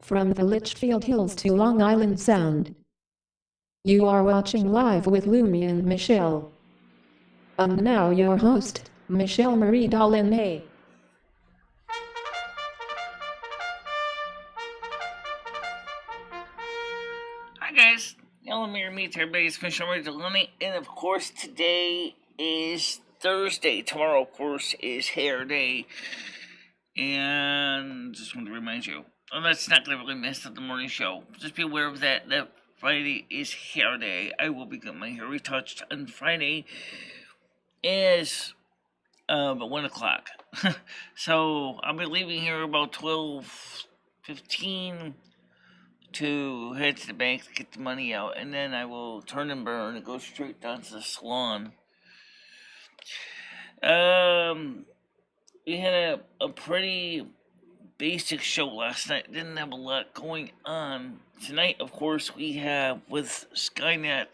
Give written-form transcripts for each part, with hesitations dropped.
From the Litchfield Hills to Long Island Sound. You are watching Live with Lumi and Michelle. And now your host, MicheleMarieDalene. Hi guys, meet everybody. It's MicheleMarieDalene, and of course today is Thursday. Tomorrow, of course, is hair day, and just want to remind you, that's not going to really mess up the morning show. Just be aware of that. That Friday is hair day. I will be getting my hair retouched on Friday. Is at 1 o'clock. So I'll be leaving here about 12:15 to head to the bank to get the money out, and then I will turn and burn and go straight down to the salon. We had a pretty basic show last night. Didn't have a lot going on. Tonight, of course, we have with Skynet,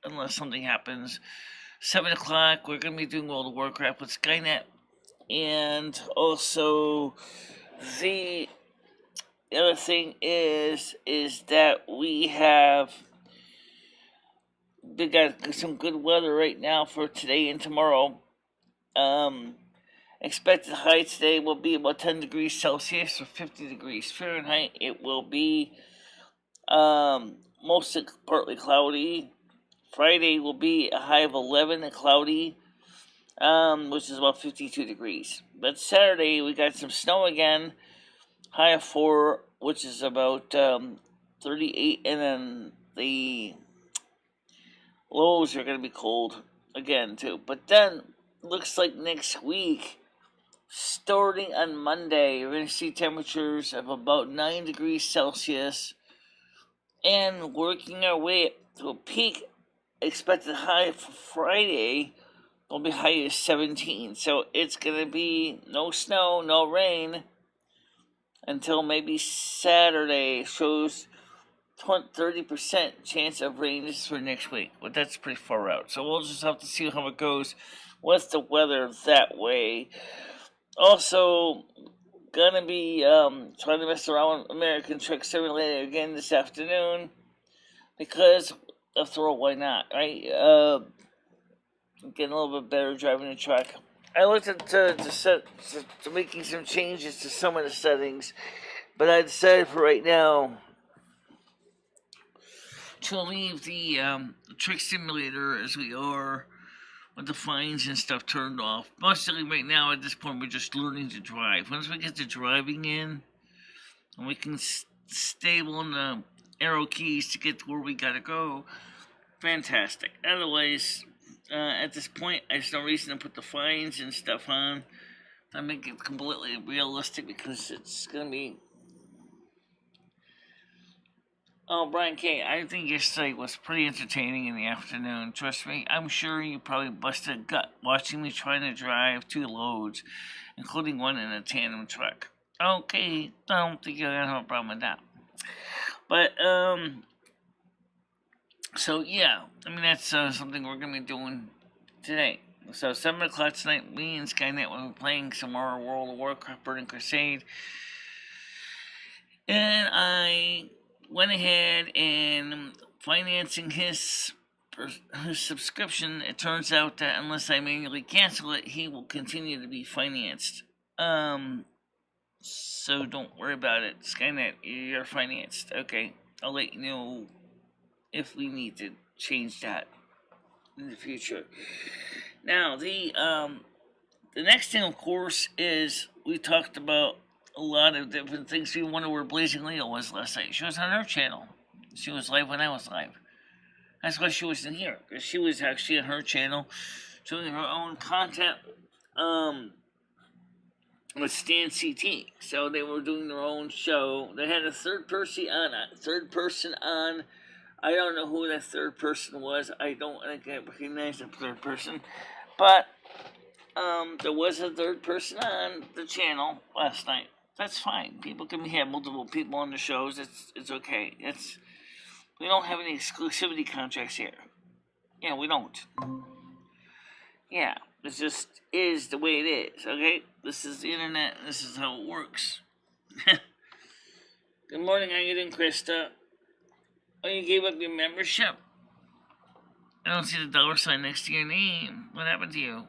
unless something happens, 7 o'clock, we're going to be doing World of Warcraft with Skynet. And also, the other thing is that we got some good weather right now for today and tomorrow. Expected high today will be about 10 degrees Celsius or 50 degrees Fahrenheit. It will be mostly partly cloudy. Friday will be a high of 11 and cloudy, which is about 52 degrees. But Saturday we got some snow again, high of 4, which is about 38, and then the lows are going to be cold again too. But then looks like next week, starting on Monday, we're going to see temperatures of about 9 degrees Celsius, and working our way to a peak expected high for Friday will be high as 17. So it's going to be no snow, no rain until maybe Saturday. Shows 30% chance of rain is for next week, but that's pretty far out. So we'll just have to see how it goes with the weather that way. Also, gonna be trying to mess around with American Truck Simulator again this afternoon, because after all, why not, right? Getting a little bit better driving the truck. I looked into making some changes to some of the settings, but I decided for right now to leave the truck simulator as we are, with the fines and stuff turned off. Mostly right now at this point we're just learning to drive. Once we get the driving in, and we can stable on the arrow keys to get to where we gotta go, fantastic. Otherwise, at this point, there's no reason to put the fines and stuff on. I make it completely realistic because it's gonna be. Oh, Brian K., I think yesterday was pretty entertaining in the afternoon. Trust me, I'm sure you probably busted a gut watching me trying to drive 2 loads, including one in a tandem truck. Okay, I don't think you're gonna have a problem with that. But, so yeah, I mean, that's something we're gonna be doing today. So 7 o'clock tonight, me and Skynet will be playing some more World of Warcraft Burning Crusade. And I went ahead and financing his subscription. It turns out that unless I manually cancel it, he will continue to be financed. So don't worry about it. Skynet, you're financed. Okay, I'll let you know if we need to change that in the future. Now, the next thing, of course, is we talked about a lot of different things. We wonder where Blazing Leo was last night. She was on her channel. She was live when I was live. That's why she wasn't here, because she was actually on her channel doing her own content with Stan CT. So they were doing their own show. They had a third person on. I don't know who that third person was. I don't think I recognize the third person. But there was a third person on the channel last night. That's fine. People can have multiple people on the shows. It's okay. We don't have any exclusivity contracts here. Yeah, we don't. Yeah, it just is the way it is. Okay, this is the internet. This is how it works. Good morning, how you doing, Krista? Oh, you gave up your membership? I don't see the dollar sign next to your name. What happened to you?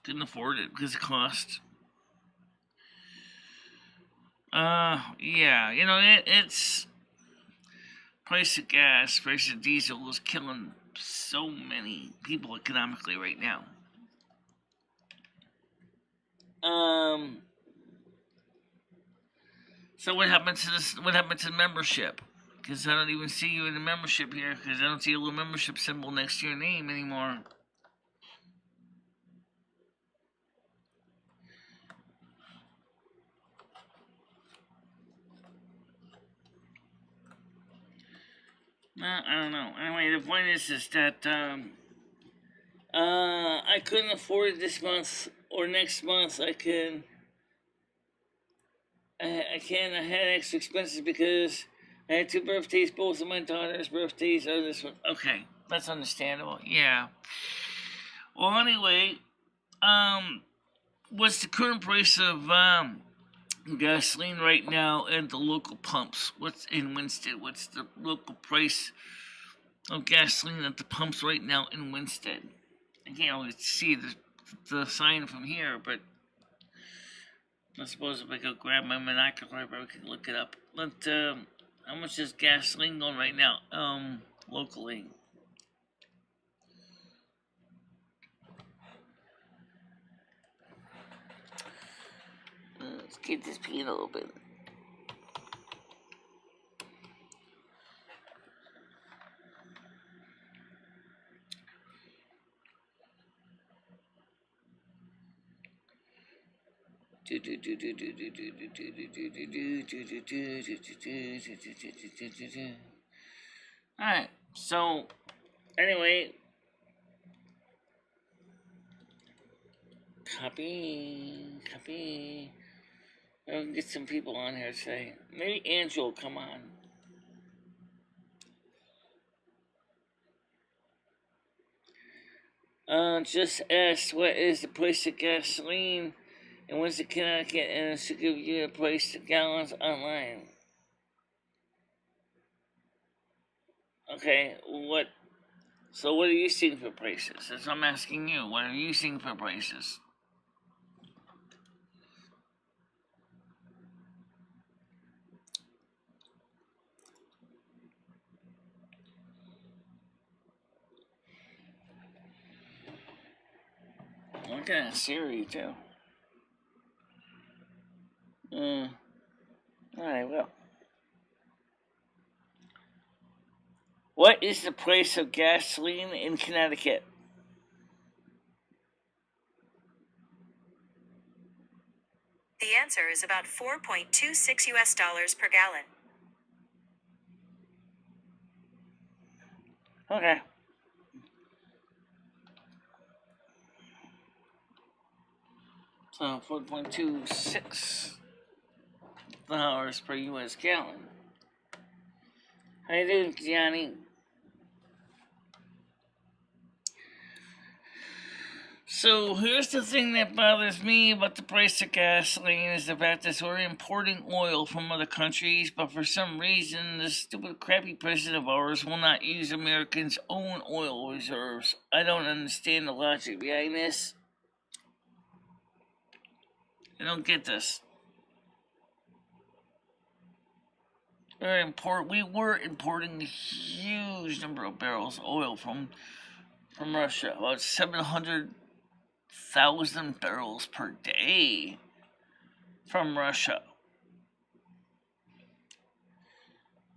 Couldn't afford it because it cost. Yeah, it's price of gas, price of diesel is killing so many people economically right now. So what happened to this? What happened to the membership? Because I don't even see you in the membership here. Because I don't see a little membership symbol next to your name anymore. I don't know. Anyway, the point is that I couldn't afford it this month or next month. I can. I can't. I had extra expenses because I had 2 birthdays. Both of my daughter's birthdays are this one. Okay, that's understandable. Yeah. Well, anyway, what's the current price of gasoline right now at the local pumps? What's in Winsted? What's the local price of gasoline at the pumps right now in Winsted? I can't really see the sign from here, but I suppose if I go grab my monocular, I can look it up. But how much is gasoline going right now? Locally. Let's get this peeing a little bit. Alright, so anyway, copy. I'll get some people on here today. Maybe Angel will come on. Just asked what is the price of gasoline and when's the Connecticut, and it should give you a price of gallons online. Okay, what? So what are you seeing for prices? That's what I'm asking you. What are you seeing for prices? I'm looking at Siri too. Alright, well. What is the price of gasoline in Connecticut? The answer is about $4.26 US per gallon. Okay. So $4.26 per US gallon. How you doing, Johnny? So here's the thing that bothers me about the price of gasoline is the fact that we're importing oil from other countries, but for some reason this stupid crappy president of ours will not use Americans' own oil reserves. I don't understand the logic behind this. I don't get this. We were importing a huge number of barrels of oil from Russia, about 700,000 barrels per day from Russia.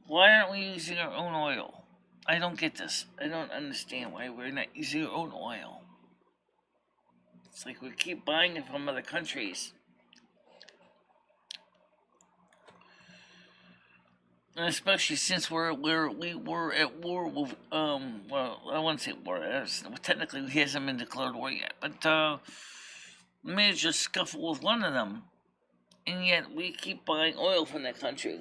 Why aren't we using our own oil? I don't get this. I don't understand why we're not using our own oil. It's like we keep buying it from other countries. And especially since we were at war with well, I wouldn't say war. Technically, he hasn't been declared war yet, but managed to scuffle with one of them, and yet we keep buying oil from that country.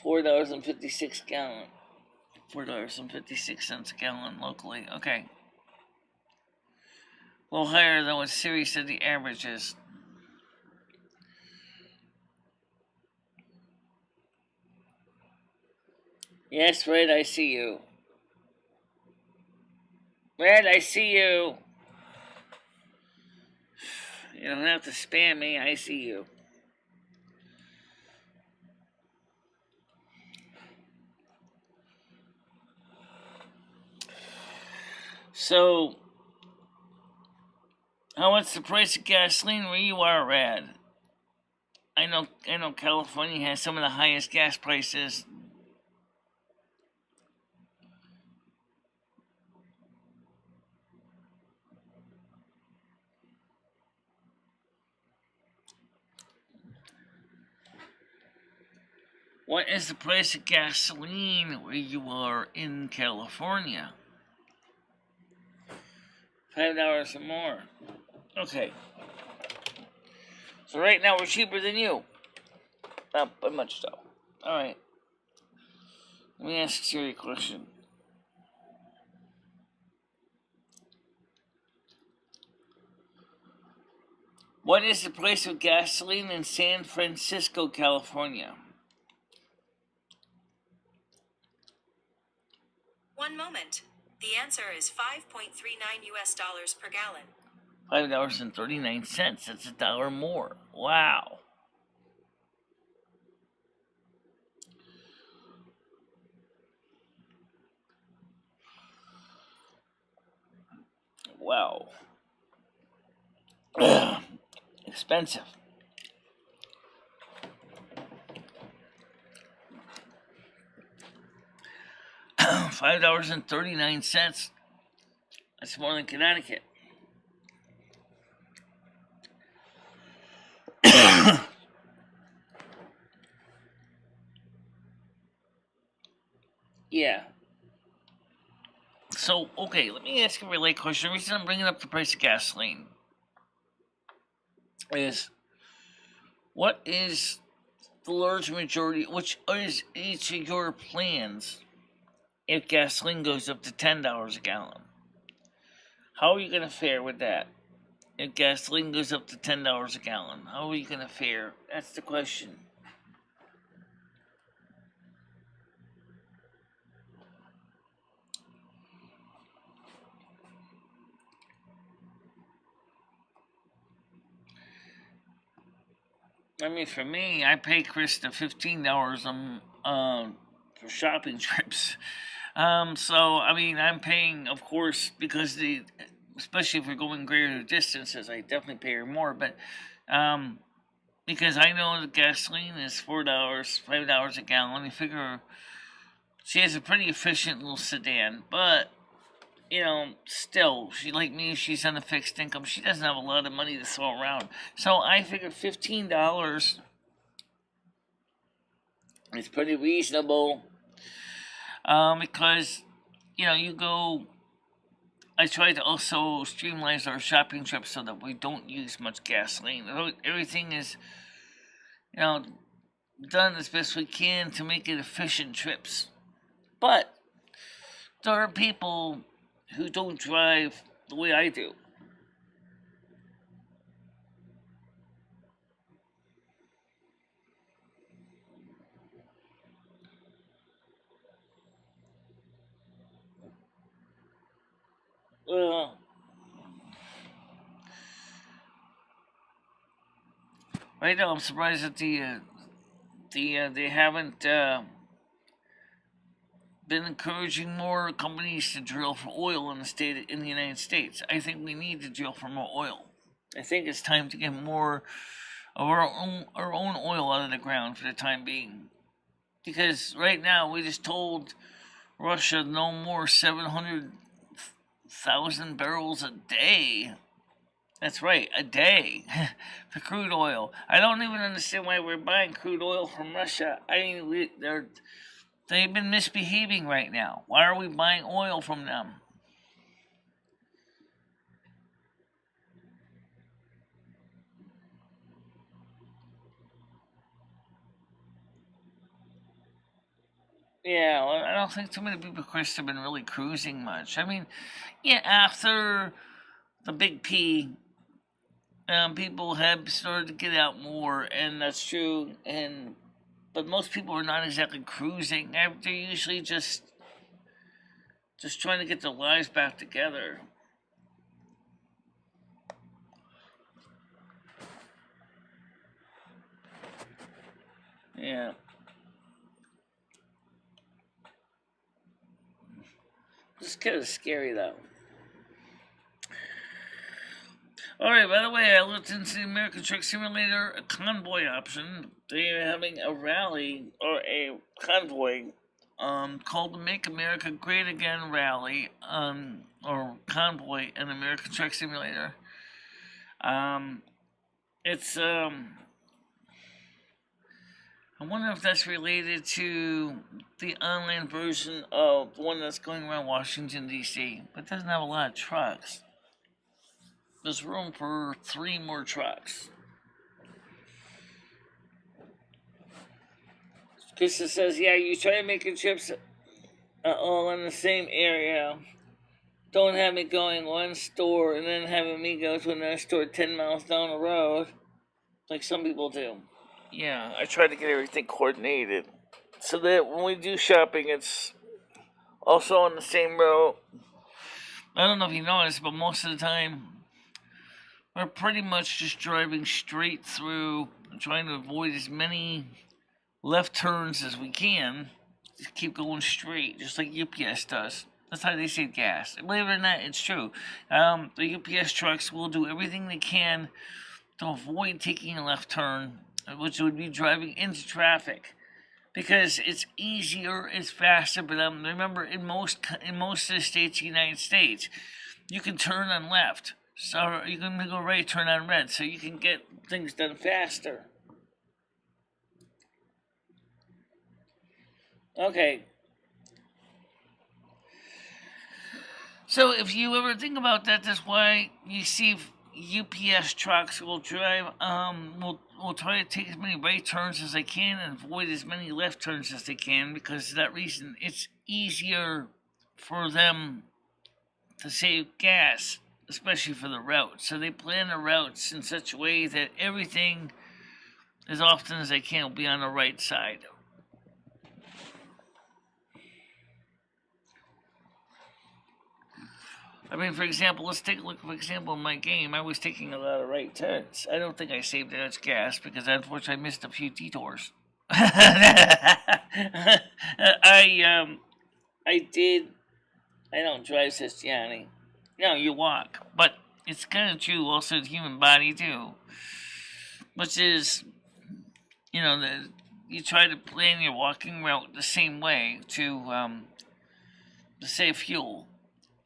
$4.56 a gallon. $4.56 a gallon locally. Okay. A little higher than what Siri said the average is. Yes, Red, I see you. Red, I see you. You don't have to spam me, I see you. So, what's the price of gasoline where you are, Rad? I know California has some of the highest gas prices. What is the price of gasoline where you are in California? $5 or more. Okay. So right now we're cheaper than you. Not by much though. Alright. Let me ask Siri a question. What is the price of gasoline in San Francisco, California? 1 moment. The answer is $5.39 per gallon. $5.39. That's $1 more. Wow. Wow. Expensive. $5.39. That's more than Connecticut. Yeah. So, okay, let me ask you a related question. The reason I'm bringing up the price of gasoline is, what is the large majority, which is each of your plans if gasoline goes up to $10 a gallon? How are you going to fare with that? If gasoline goes up to $10 a gallon, how are you going to fare? That's the question. I mean, for me, I pay Krista $15 for shopping trips. So I mean, I'm paying, of course, because especially if we're going greater distances, I definitely pay her more. But because I know the gasoline is $4, $5 a gallon, you figure she has a pretty efficient little sedan, but still, she, like me, she's on a fixed income. She doesn't have a lot of money to throw around. So I figure $15 is pretty reasonable. Because, you go. I try to also streamline our shopping trips so that we don't use much gasoline. Everything is, done as best we can to make it efficient trips. But there are people who don't drive the way I do. Right now, I'm surprised that they haven't been encouraging more companies to drill for oil in the United States. I think we need to drill for more oil. I think it's time to get more of our own oil out of the ground for the time being. Because right now we just told Russia no more 700,000 barrels a day. That's right, a day for crude oil. I don't even understand why we're buying crude oil from Russia. I mean, they've been misbehaving right now. Why are we buying oil from them? Yeah, well, I don't think too many people, Chris, have been really cruising much. I mean, yeah, after the big P, people have started to get out more, and that's true. But most people are not exactly cruising. They're usually just trying to get their lives back together. Yeah. It's kind of scary, though. Alright, by the way, I looked into the American Truck Simulator a convoy option. They are having a rally, or a convoy, called the Make America Great Again rally, or convoy in American Truck Simulator. It's, I wonder if that's related to the online version of the one that's going around Washington, D.C., but it doesn't have a lot of trucks. There's room for 3 more trucks. Krista says, yeah, you try making trips all in the same area. Don't have me going one store and then having me go to another store 10 miles down the road, like some people do. Yeah, I try to get everything coordinated so that when we do shopping, it's also on the same road. I don't know if you noticed, but most of the time, we're pretty much just driving straight through, trying to avoid as many left turns as we can. Just keep going straight, just like UPS does. That's how they save gas. Believe it or not, it's true. The UPS trucks will do everything they can to avoid taking a left turn, which would be driving into traffic, because it's easier, it's faster. But remember, in most of the states, United States, you can turn on left, so you can go right, turn on red, so you can get things done faster. Okay. So if you ever think about that, that's why you see UPS trucks will drive, will try to take as many right turns as they can and avoid as many left turns as they can, because of that reason. It's easier for them to save gas, especially for the route. So they plan the routes in such a way that everything, as often as they can, will be on the right side. I mean, for example, let's take a look, for example, in my game, I was taking a lot of right turns. I don't think I saved that much gas because unfortunately I missed a few detours. I did, I don't drive, says Gianni. No, you walk. But it's kind of true also the human body too. Which is, you try to plan your walking route the same way to save fuel.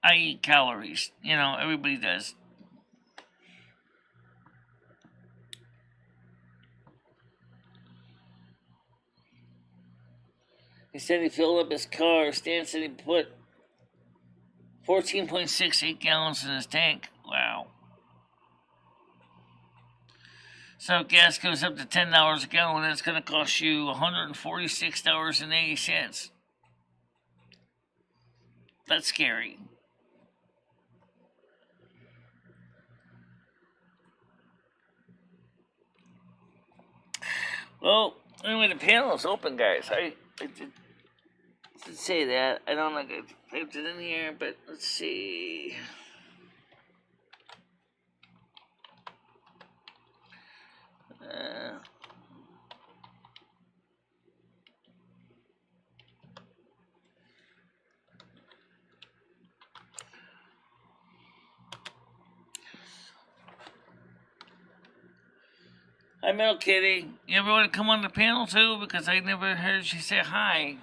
I eat calories. Everybody does. He said he filled up his car. Stan said he put 14.68 gallons in his tank. Wow. So if gas goes up to $10 a gallon, it's going to cost you $146.80. That's scary. Well, anyway, the panel is open, guys. I did say that. I don't know if I typed it in here, but let's see. Hi, Metal Kitty. You ever want to come on the panel too? Because I never heard you say hi.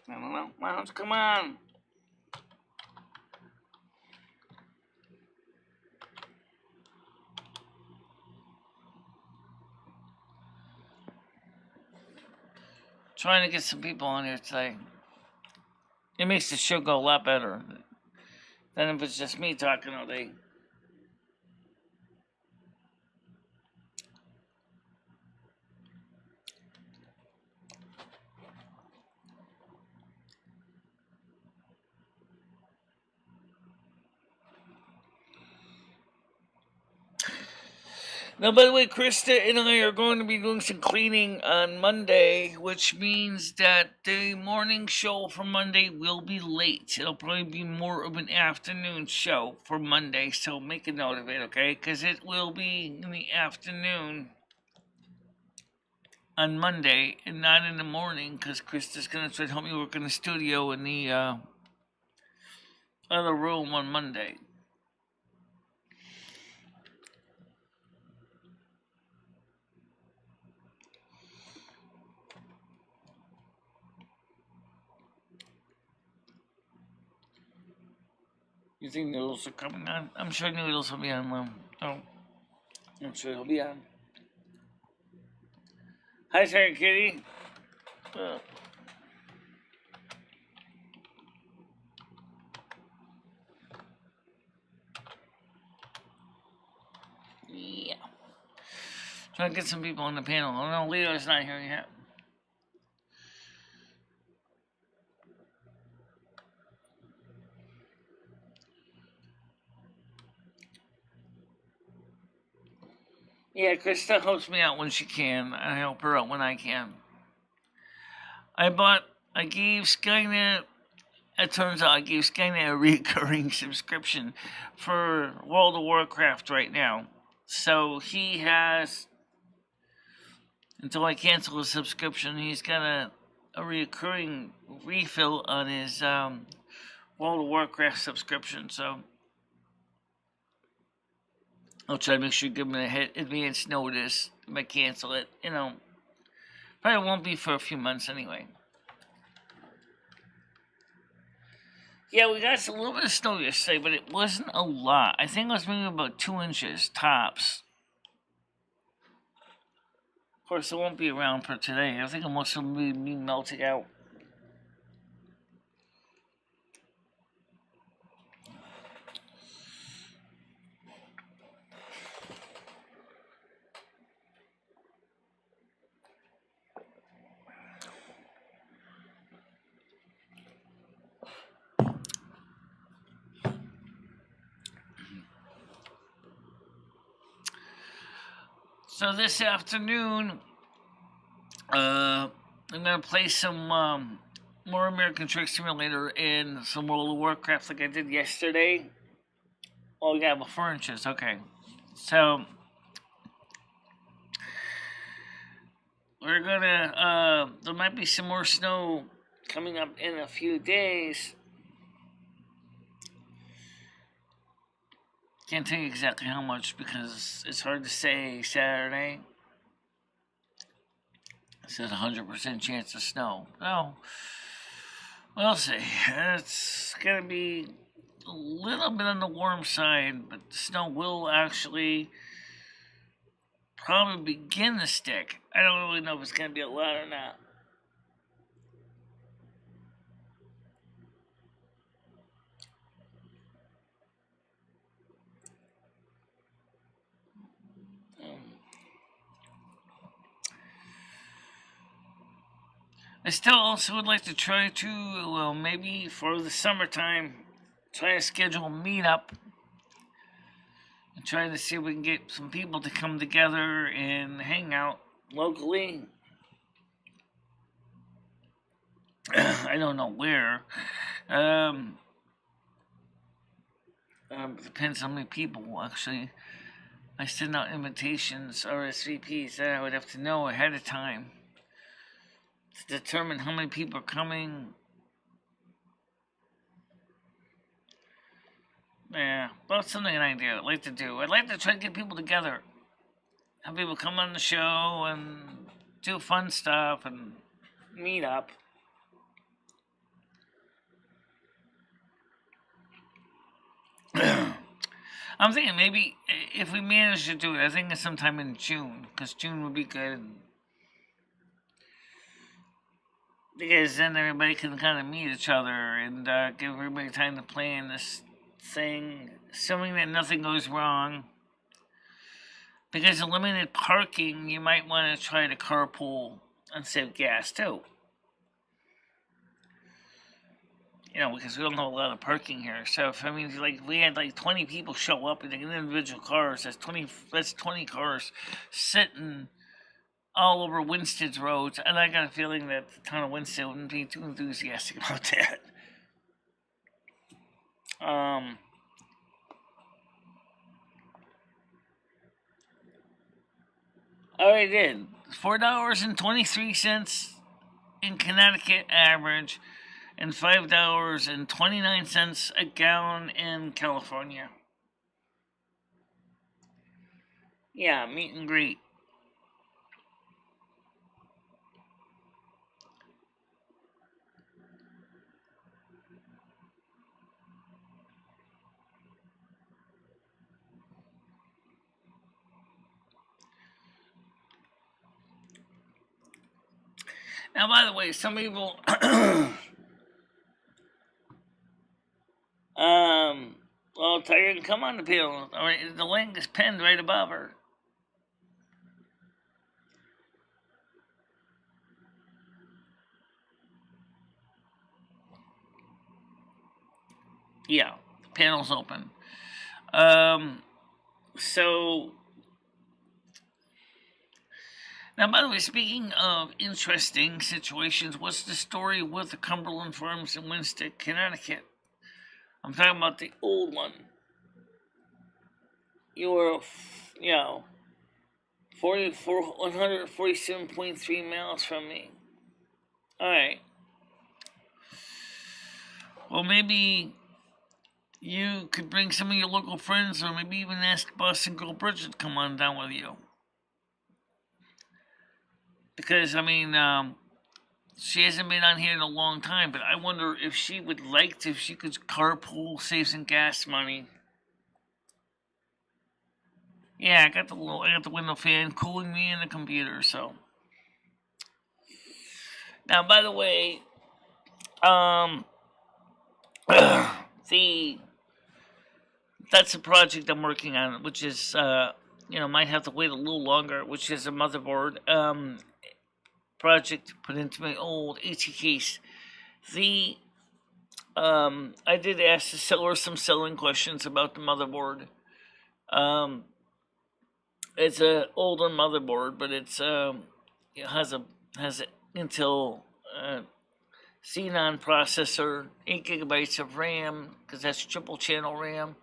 I don't know. Why don't you come on? Trying to get some people on here today. It makes the show go a lot better than if it's just me talking all day. Now, by the way, Krista and I are going to be doing some cleaning on Monday, which means that the morning show for Monday will be late. It'll probably be more of an afternoon show for Monday, so make a note of it, okay? Because it will be in the afternoon on Monday and not in the morning, because Krista's going to try to help me work in the studio in the other room on Monday. You think Noodles are coming on? I'm sure Noodles will be on. Oh, I'm sure he'll be on. Hi, Sarah Kitty. Yeah. Trying to get some people on the panel. Oh no, Leo's not here yet. Yeah, Krista helps me out when she can. I help her out when I can. I gave Skynet, it turns out I gave Skynet a recurring subscription for World of Warcraft right now. So he has, until I cancel his subscription, he's got a recurring refill on his World of Warcraft subscription. So I'll try to make sure to give him advance notice if I cancel it. Probably won't be for a few months anyway. Yeah, we got a little bit of snow yesterday, but it wasn't a lot. I think it was maybe about 2 inches tops. Of course, it won't be around for today. I think most of it will be melting out. So this afternoon, I'm going to play some more American Truck Simulator and some World of Warcraft like I did yesterday. Oh, yeah, about 4 inches. Okay. So, we're going to, there might be some more snow coming up in a few days. Can't tell you exactly how much because it's hard to say Saturday. It says 100% chance of snow. Oh, we'll see. It's going to be a little bit on the warm side, but the snow will actually probably begin to stick. I don't really know if it's going to be a lot or not. I still also would like to try to, maybe for the summertime, try to schedule a meetup and try to see if we can get some people to come together and hang out locally. I don't know where. Depends how many people, actually. I send out invitations, RSVPs, that I would have to know ahead of time to determine how many people are coming. Yeah, well, it's something I'd like to do. I'd like to try to get people together. Have people come on the show and do fun stuff and meet up. I'm thinking maybe if we manage to do it, I think it's sometime in June, because June would be good. Because then everybody can kind of meet each other and give everybody time to plan this thing, assuming that nothing goes wrong. Because of limited parking, you might want to try to carpool and save gas too. because we don't have a lot of parking here. So if we had like 20 people show up in individual cars, that's 20 cars sitting all over Winstead's roads, and I got a feeling that the town of Winstead wouldn't be too enthusiastic about that. Alright then, $4.23 in Connecticut average, and $5.29 a gallon in California. Yeah, meet and greet. Now, by the way, some people, well, Tiger can come on the panel. All right, the link is pinned right above her. Yeah, the panel's open. So, now, by the way, speaking of interesting situations, what's the story with the Cumberland Farms in Winstead, Connecticut? I'm talking about the old one. You were, 147.3 miles from me. Alright. Well, maybe you could bring some of your local friends, or maybe even ask Boston girl Bridget to come on down with you. Because, she hasn't been on here in a long time, but I wonder if she would like to, if she could carpool, save some gas money. Yeah, I got the window fan cooling me in the computer, so. Now, by the way, that's a project I'm working on, which is, might have to wait a little longer, which is a motherboard, project put into my old AT case. I did ask the seller some selling questions about the motherboard. It's an older motherboard, but it has an Intel Xenon processor, 8 gigabytes of RAM, because that's triple channel RAM.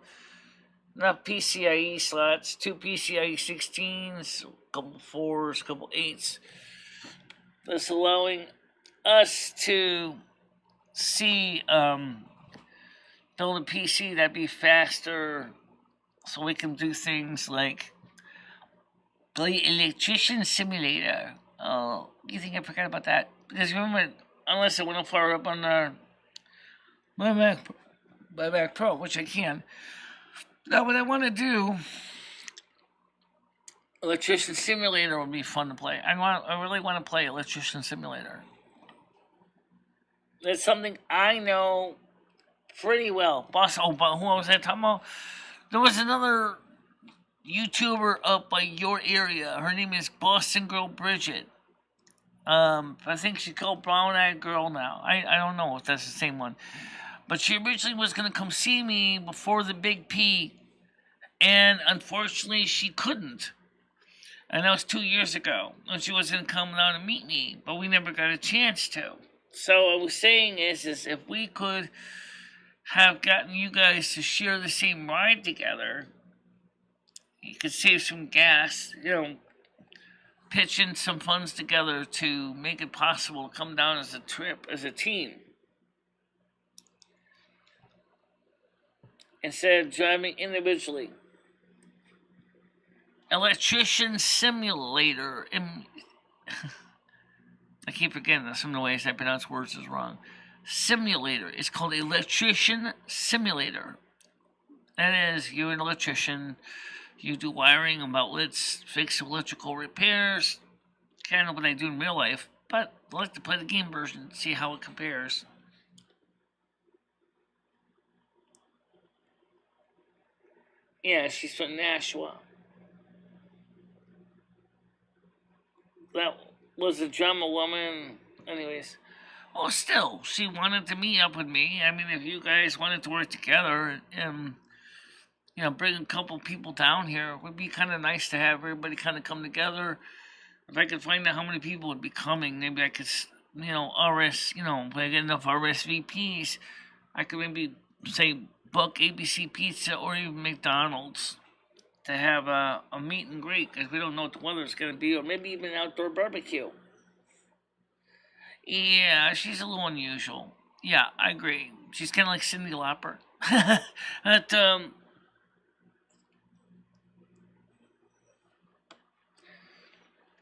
Enough PCIe slots, 2 PCIe 16s, a couple 4s, a couple 8s. That's allowing us to build a PC that'd be faster, so we can do things like the electrician simulator. Oh, you think I forgot about that? Because remember, unless I want to fire up on my Mac Pro, which I can. Now, what I want to do, electrician simulator would be fun to play. I really want to play electrician simulator. That's something I know pretty well. But who was I talking about? There was another YouTuber up by your area. Her name is Boston Girl Bridget. I think she's called Brown Eyed Girl now. I don't know if that's the same one. But she originally was going to come see me before the Big P, and unfortunately she couldn't. And that was 2 years ago. And she was going to come out and meet me, but we never got a chance to. So what I was saying is if we could have gotten you guys to share the same ride together, you could save some gas, pitch in some funds together to make it possible to come down as a trip, as a team. Instead of driving individually. Electrician simulator. I keep forgetting that some of the ways I pronounce words is wrong. Simulator. It's called electrician simulator. That is, you're an electrician. You do wiring of outlets, fix electrical repairs. Kind of what I do in real life, but I like to play the game version, see how it compares. Yeah, she's from Nashua. That was a drama woman. Anyways, Well, still, she wanted to meet up with me. I mean, if you guys wanted to work together and bring a couple people down here, it would be kind of nice to have everybody kind of come together. If I could find out how many people would be coming, maybe I could, if I get enough RSVPs, I could maybe say book ABC Pizza or even McDonald's to have a meet and greet, because we don't know what the weather's going to be, or maybe even an outdoor barbecue. Yeah, she's a little unusual. Yeah, I agree. She's kind of like Cyndi Lauper. But,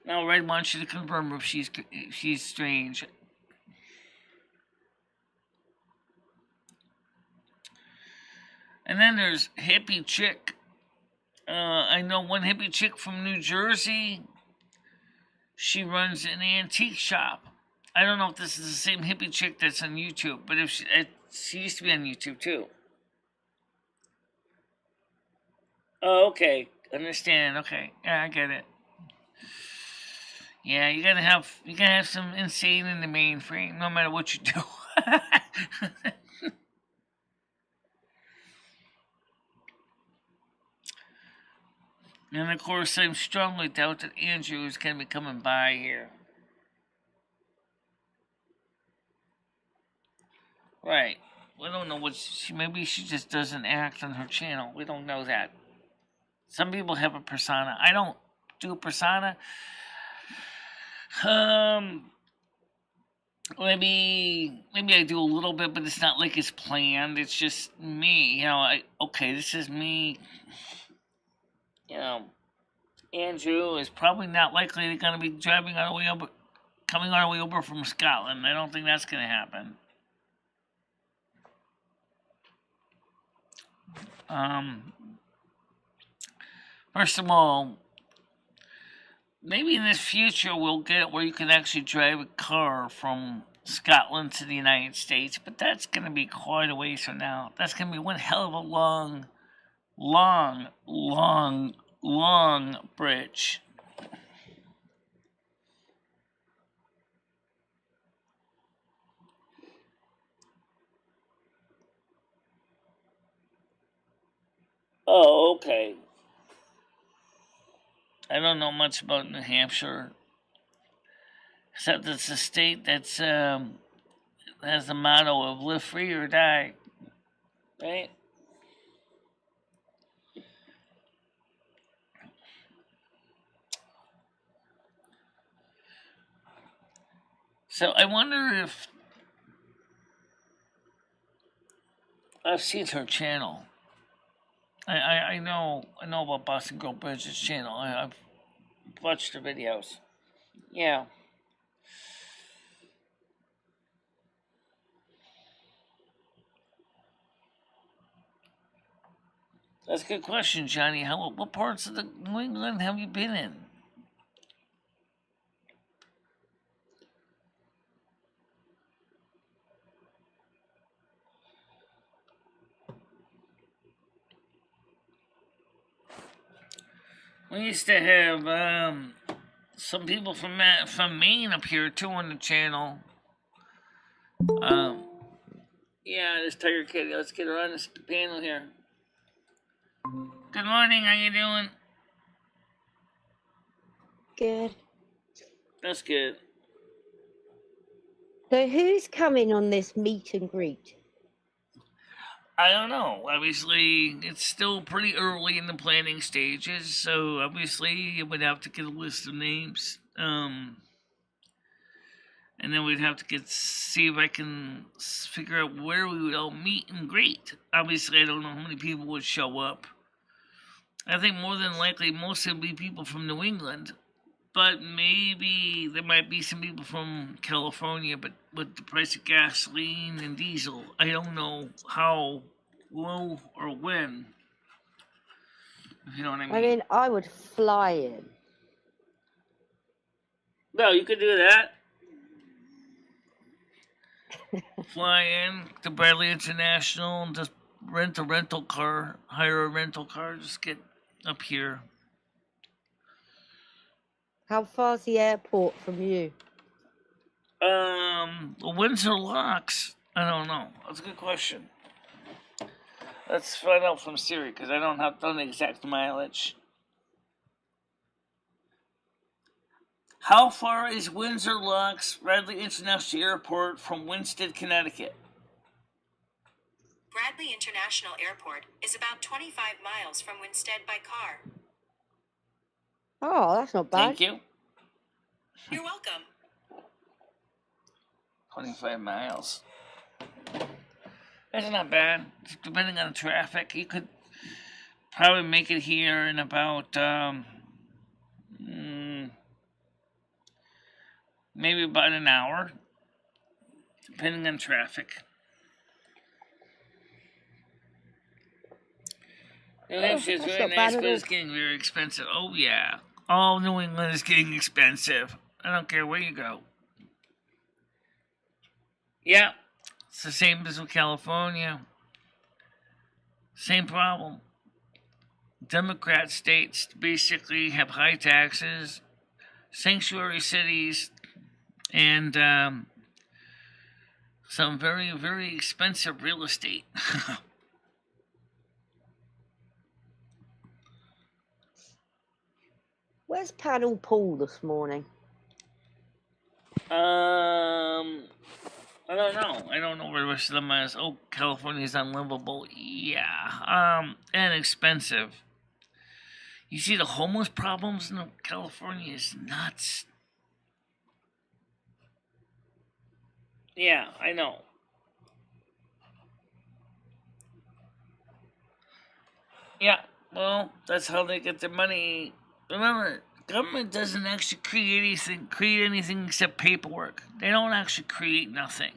now Red wants you to confirm if she's strange. And then there's Hippie Chick. I know one hippie chick from New Jersey. She runs an antique shop. I don't know if this is the same hippie chick that's on YouTube, but if she used to be on YouTube too. Oh, okay. Understand. Okay. Yeah, I get it. Yeah, you gotta have some insane in the mainframe, no matter what you do. And of course, I strongly doubt that Andrew is gonna be coming by here. Right. We don't know what maybe she just doesn't act on her channel. We don't know that. Some people have a persona. I don't do a persona. Maybe I do a little bit, but it's not like it's planned. It's just me. This is me. Andrew is probably not likely going to be coming our way over from Scotland. I don't think that's going to happen. First of all, maybe in this future we'll get it where you can actually drive a car from Scotland to the United States, but that's going to be quite a ways from now. That's going to be one hell of a long bridge. Oh, okay. I don't know much about New Hampshire, except it's a state that's has the motto of live free or die, right? So I wonder if I've seen her channel. I know about Boston Girl Bridget's channel. I've watched her videos. Yeah. That's a good question, Johnny. What parts of the New England have you been in? We used to have some people from Maine up here too on the channel. Yeah, this Tiger Kitty. Let's get her on this panel here. Good morning. How you doing? Good. That's good. So who's coming on this meet and greet? I don't know. Obviously, it's still pretty early in the planning stages, so obviously you would have to get a list of names. And then we'd have to see if I can figure out where we would all meet and greet. Obviously, I don't know how many people would show up. I think more than likely most would be people from New England. But maybe there might be some people from California, but with the price of gasoline and diesel, I don't know how low or when. If you know what I mean. I mean, I would fly in. No, you could do that. Fly in to Bradley International and just rent a rental car, hire a rental car, just get up here. How far's the airport from you? Windsor locks. I don't know. That's a good question. Let's find out from Siri because I don't have done the exact mileage. How far is Windsor Locks Bradley International Airport from Winston, Connecticut? Bradley International Airport is about 25 miles from Winstead by car. Oh, that's not bad. Thank you. You're welcome. 25 miles. That's not bad. Depending on the traffic, you could probably make it here in about maybe about an hour, depending on traffic. New Hampshire is very nice, but it's getting very expensive. Oh, yeah. All New England is getting expensive. I don't care where you go. Yeah. It's the same as with California. Same problem. Democrat states basically have high taxes, sanctuary cities, and some very, very expensive real estate. Where's Paddle Pool this morning? I don't know. I don't know where the rest of them is. Oh, California's unlivable. Yeah. And expensive. You see the homeless problems in California is nuts. Yeah, I know. Yeah, well, that's how they get their money. Remember, government doesn't actually create anything except paperwork. They don't actually create nothing.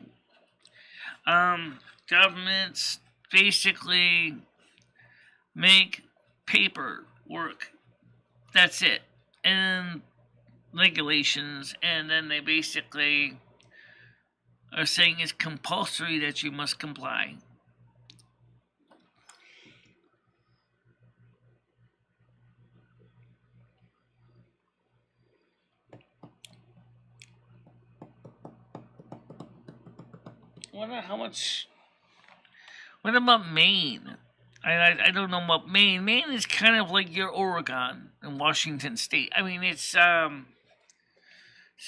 Governments basically make paperwork. That's it. And regulations, and then they basically are saying it's compulsory that you must comply. I wonder how much. What about Maine? I don't know about Maine. Maine is kind of like your Oregon and Washington State. I mean, it's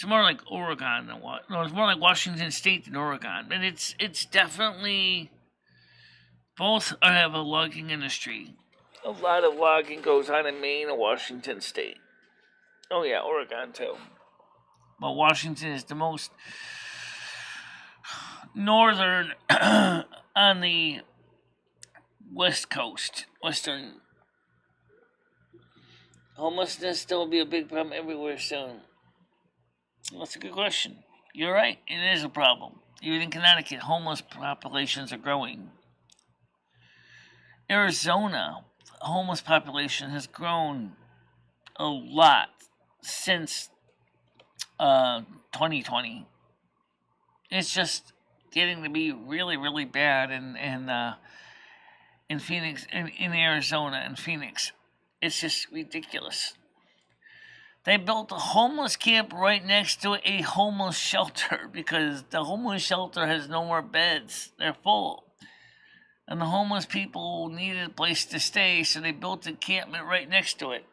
more like Oregon than what? No, it's more like Washington State than Oregon. And it's definitely both have a logging industry. A lot of logging goes on in Maine and Washington State. Oh yeah, Oregon too. But Washington is the most northern on the west coast, western. Homelessness still will be a big problem everywhere soon. That's a good question. You're right, it is a problem. Even in Connecticut, homeless populations are growing. Arizona, the homeless population has grown a lot since 2020. It's just getting to be really, really bad in Phoenix, in Arizona and Phoenix. It's just ridiculous. They built a homeless camp right next to a homeless shelter because the homeless shelter has no more beds. They're full. And the homeless people needed a place to stay, so they built an encampment right next to it.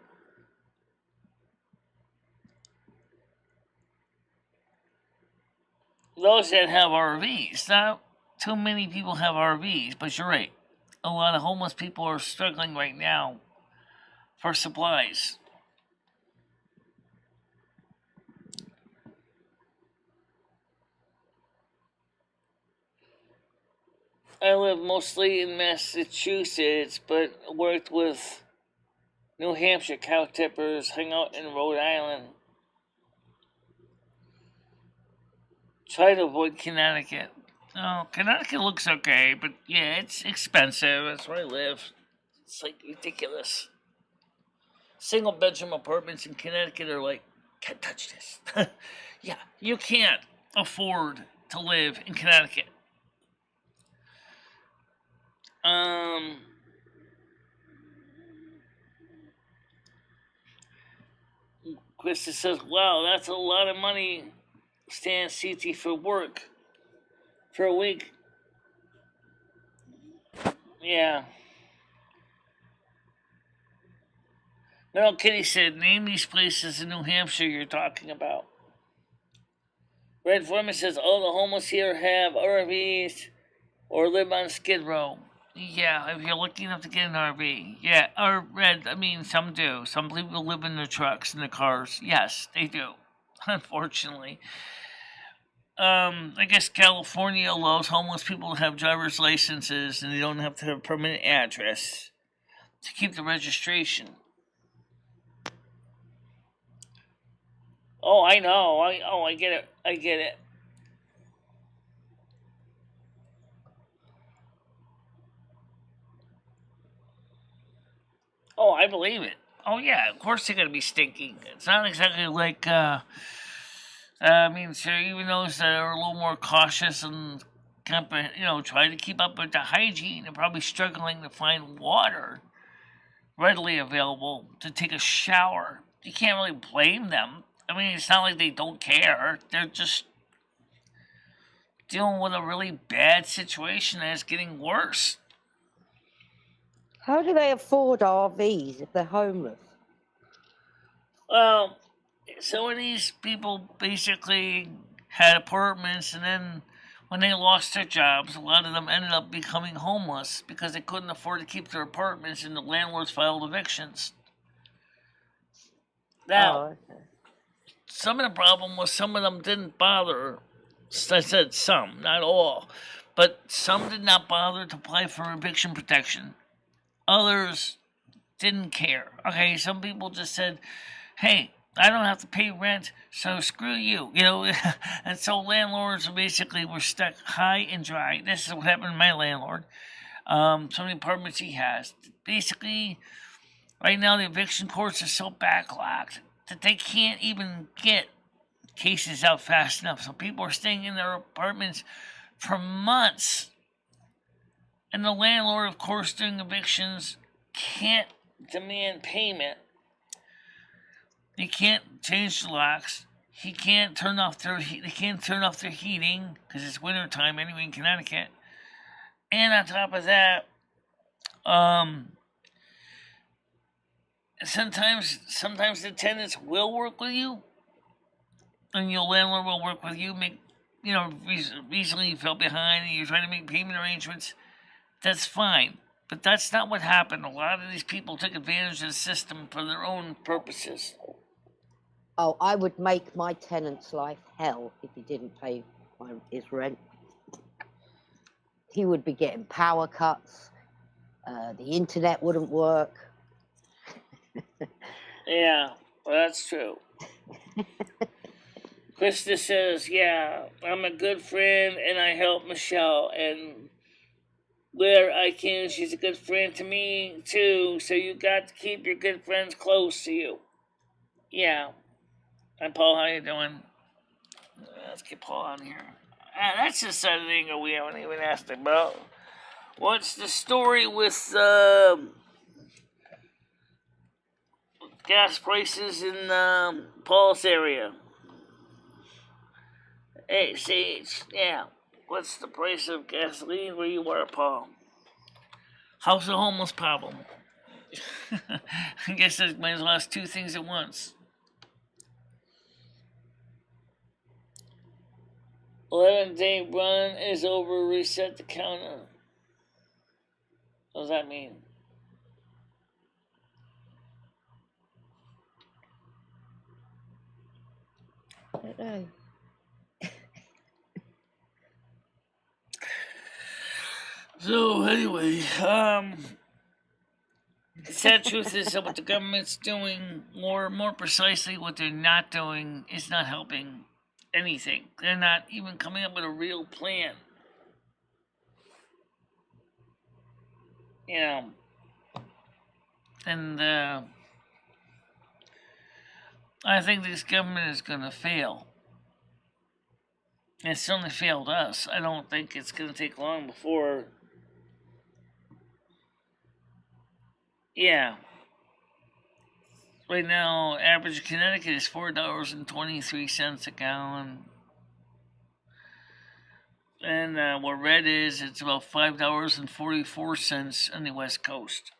Those that have RVs, not too many people have RVs, but you're right. A lot of homeless people are struggling right now for supplies. I live mostly in Massachusetts, but worked with New Hampshire cow tippers, hung out in Rhode Island. Try to avoid Connecticut. Oh, Connecticut looks okay, but yeah, it's expensive. That's where I live. It's like ridiculous. Single bedroom apartments in Connecticut are like, can't touch this. Yeah, you can't afford to live in Connecticut. Krista says, wow, that's a lot of money stand CT for work for a week. Yeah. Metal Kitty said, name these places in New Hampshire you're talking about. Red Foreman says, all the homeless here have RVs or live on Skid Row. Yeah, if you're lucky enough to get an RV. Yeah, or Red, I mean, some do. Some people live in their trucks and their cars. Yes, they do. Unfortunately. I guess California allows homeless people to have driver's licenses and they don't have to have a permanent address to keep the registration. Oh, I know. I get it. I get it. Oh, I believe it. Oh yeah, of course they're gonna be stinking. It's not exactly like I mean, so even those that are a little more cautious and try to keep up with the hygiene are probably struggling to find water readily available to take a shower. You can't really blame them. I mean, it's not like they don't care. They're just dealing with a really bad situation that's getting worse. How do they afford RVs if they're homeless? Well, some of these people basically had apartments, and then when they lost their jobs, a lot of them ended up becoming homeless because they couldn't afford to keep their apartments, and the landlords filed evictions. Now, some of the problem was some of them didn't bother. I said some, not all, but some did not bother to apply for eviction protection. Others didn't care. Okay, some people just said, hey, I don't have to pay rent, so screw you, and so landlords basically were stuck high and dry. This is what happened to my landlord. So many apartments he has. Basically, right now the eviction courts are so backlogged that they can't even get cases out fast enough. So people are staying in their apartments for months. And the landlord, of course, during evictions, can't demand payment. He can't change the locks. He can't turn off their heating because it's winter time anyway in Connecticut. And on top of that, sometimes the tenants will work with you, and your landlord will work with you. Recently you fell behind and you're trying to make payment arrangements. That's fine. But that's not what happened. A lot of these people took advantage of the system for their own purposes. Oh, I would make my tenant's life hell if he didn't pay his rent. He would be getting power cuts. The internet wouldn't work. Yeah, well, that's true. Krista says, yeah, I'm a good friend and I help Michelle, and where I can, she's a good friend to me too, so you got to keep your good friends close to you. Yeah. Hi, Paul, how you doing? Let's get Paul on here. That's just another thing we haven't even asked about. What's the story with gas prices in Paul's area? Hey, Sage, yeah. What's the price of gasoline where you are, Paul? How's the homeless problem? I guess I might as well ask two things at once. 11-day run is over. Reset the counter. What does that mean? I don't know. So anyway, the sad truth is that what the government's doing, or more precisely what they're not doing, is not helping anything. They're not even coming up with a real plan. And I think this government is going to fail. It's only failed us. I don't think it's going to take long before. Yeah. Right now, average Connecticut is $4.23 a gallon. And where red is, it's about $5.44 on the West Coast.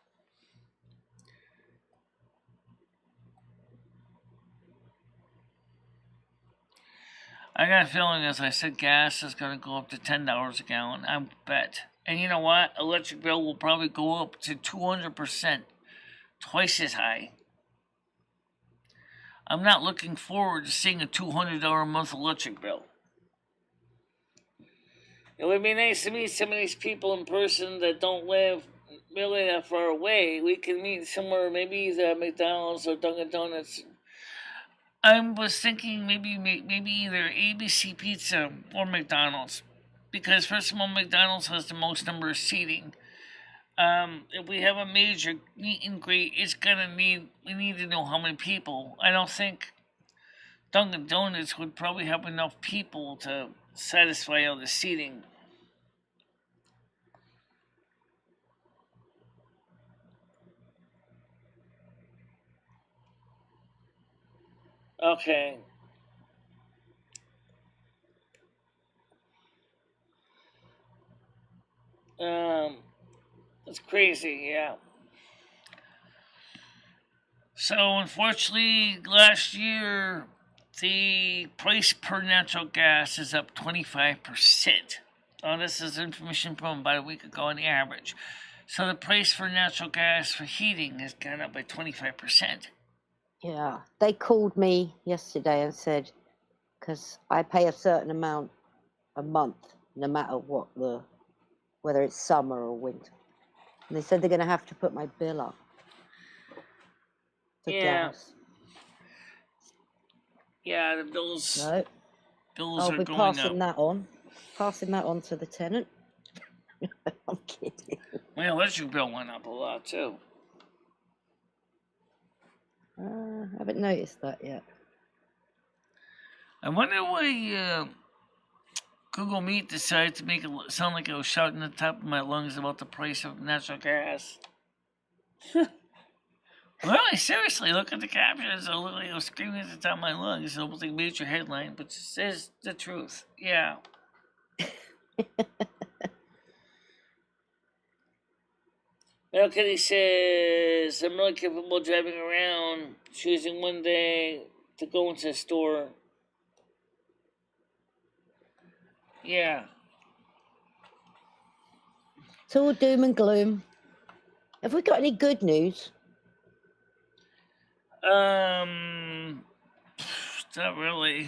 I got a feeling, as I said, gas is going to go up to $10 a gallon. I bet. And you know what? Electric bill will probably go up to 200%, twice as high. I'm not looking forward to seeing a $200 a month electric bill. It would be nice to meet some of these people in person that don't live really that far away. We can meet somewhere, maybe either McDonald's or Dunkin' Donuts. I was thinking maybe either ABC Pizza or McDonald's, because first of all, McDonald's has the most number of seating. If we have a major meet and greet, we need to know how many people. I don't think Dunkin' Donuts would probably have enough people to satisfy all the seating. Okay. It's crazy, yeah. So, unfortunately, last year, the price per natural gas is up 25%. This is information from about a week ago on the average. So, the price for natural gas for heating has gone up by 25%. Yeah, they called me yesterday and said, because I pay a certain amount a month, no matter whether it's summer or winter. And they said they're going to have to put my bill up. For gas. Yeah, the bills. No. Bills I'll are be going passing up. Passing that on to the tenant. I'm kidding. My electric bill went up a lot too. I haven't noticed that yet. I wonder why Google Meet decided to make it sound like I was shouting at the top of my lungs about the price of natural gas. Really, seriously, look at the captions. It looked like I was screaming at the top of my lungs. It's almost like a major headline, but it says the truth. Yeah. Well, Kitty says, I'm really capable of driving around, choosing one day to go into the store. Yeah. It's all doom and gloom. Have we got any good news? Not really.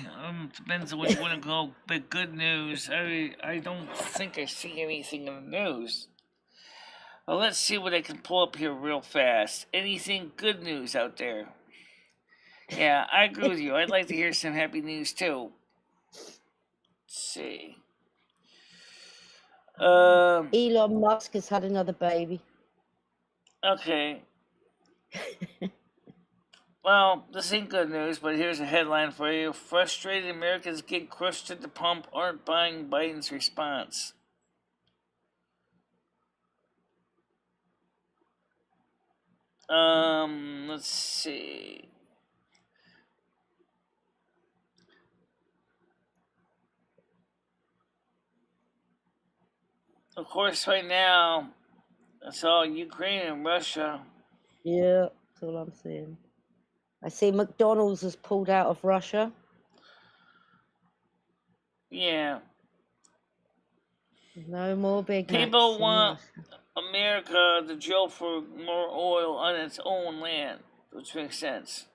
Depends on what you want to call big good news. I don't think I see anything in the news. Well, let's see what I can pull up here real fast. Anything good news out there? Yeah, I agree with you. I'd like to hear some happy news too. Let's see. Elon Musk has had another baby. Okay. Well, this ain't good news, but here's a headline for you. Frustrated Americans get crushed at the pump aren't buying Biden's response. Let's see. Of course, right now, it's all Ukraine and Russia. Yeah, that's all I'm seeing. I see McDonald's has pulled out of Russia. Yeah. No more Big Macs. People want America to drill for more oil on its own land, which makes sense.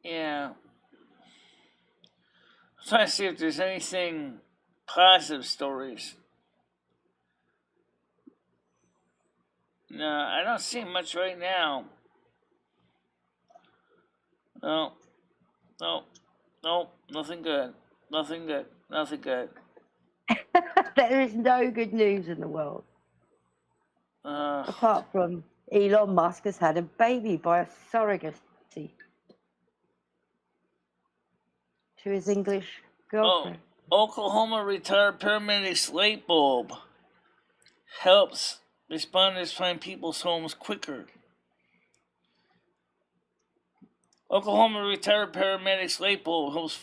Yeah. I'm trying to see if there's anything positive stories. No, I don't see much right now. No, nothing good. Nothing good. Nothing good. There is no good news in the world. Apart from Elon Musk has had a baby by a surrogacy to his English girlfriend. Oklahoma retired paramedics light bulb helps responders find people's homes quicker. Oklahoma retired paramedics light bulb helps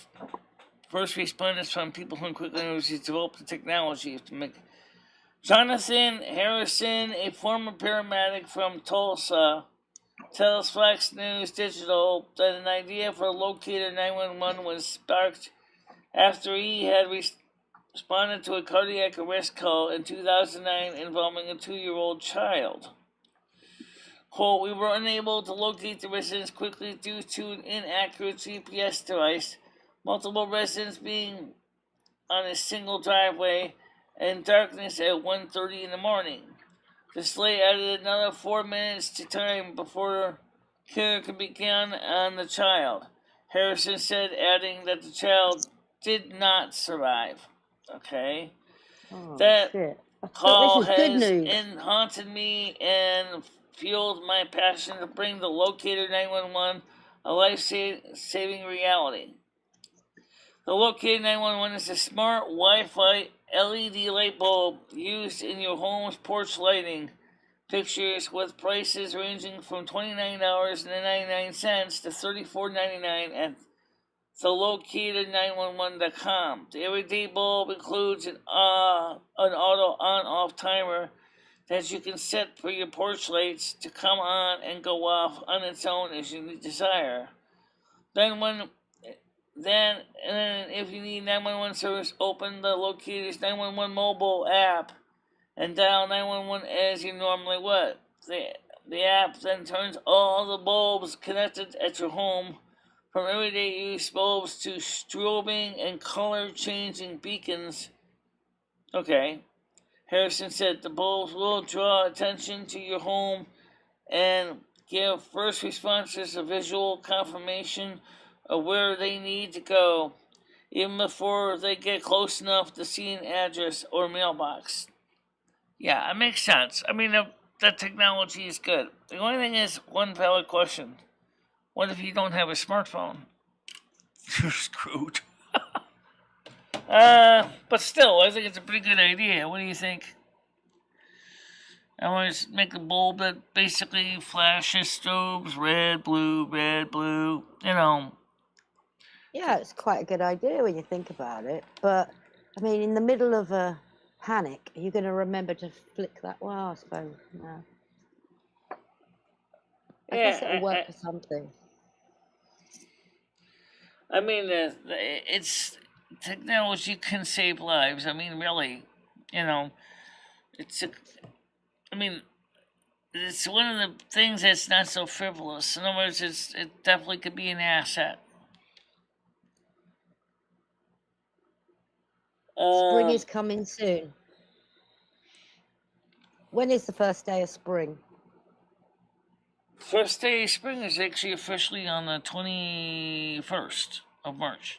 first responders find people's homes quicker and develop the technology to make. Jonathan Harrison, a former paramedic from Tulsa, tells Fox News Digital that an idea for a locator 911 was sparked after he had responded to a cardiac arrest call in 2009 involving a 2-year-old child. Quote, we were unable to locate the residents quickly due to an inaccurate GPS device, multiple residents being on a single driveway, and darkness at 1:30 in the morning. The delay added another 4 minutes to time before care could begin on the child. Harrison said, adding that the child did not survive. Okay. Oh, that shit. call This is good has news. haunted me and fueled my passion to bring the Locator 911 a life-saving reality. The Locator 911 is a smart Wi-Fi LED light bulb used in your home's porch lighting fixtures with prices ranging from $29.99 to $34.99 at thelocator911.com. The everyday bulb includes an auto on-off timer that you can set for your porch lights to come on and go off on its own as you desire. Then if you need 911 service, open the Locator's 911 mobile app and dial 911 as you normally would. The app then turns all the bulbs connected at your home, from everyday use bulbs to strobing and color-changing beacons. Okay. Harrison said the bulbs will draw attention to your home and give first responders a visual confirmation of where they need to go, even before they get close enough to see an address or mailbox. Yeah, it makes sense. I mean, the technology is good. The only thing is, one valid question. What if you don't have a smartphone? You're screwed. But still, I think it's a pretty good idea. What do you think? I want to make a bulb that basically flashes strobes, red, blue, you know. Yeah, it's quite a good idea when you think about it. But, I mean, in the middle of a panic, are you going to remember to flick that? Well, I suppose, no. I guess it'll work for something. I mean, it's technology can save lives. I mean, really, you know, it's it's one of the things that's not so frivolous. In other words, it definitely could be an asset. Spring is coming soon. When is the first day of spring? First day of spring is actually officially on the 21st of March.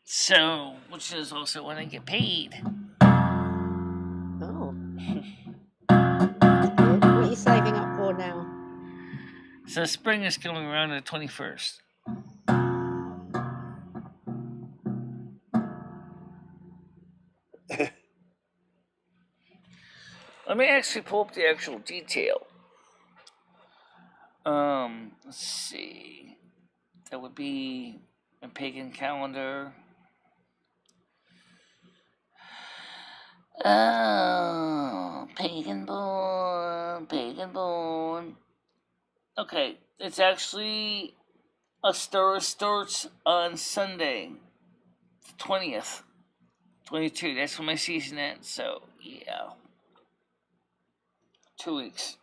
So, which is also when I get paid. Oh. That's good. What are you saving up for now? So spring is coming around the 21st. Let me actually pull up the actual detail. Let's see. That would be a pagan calendar. Oh, pagan born. Okay, it's actually a star starts on Sunday, the 20th, 22. That's when my season ends. So yeah, 2 weeks.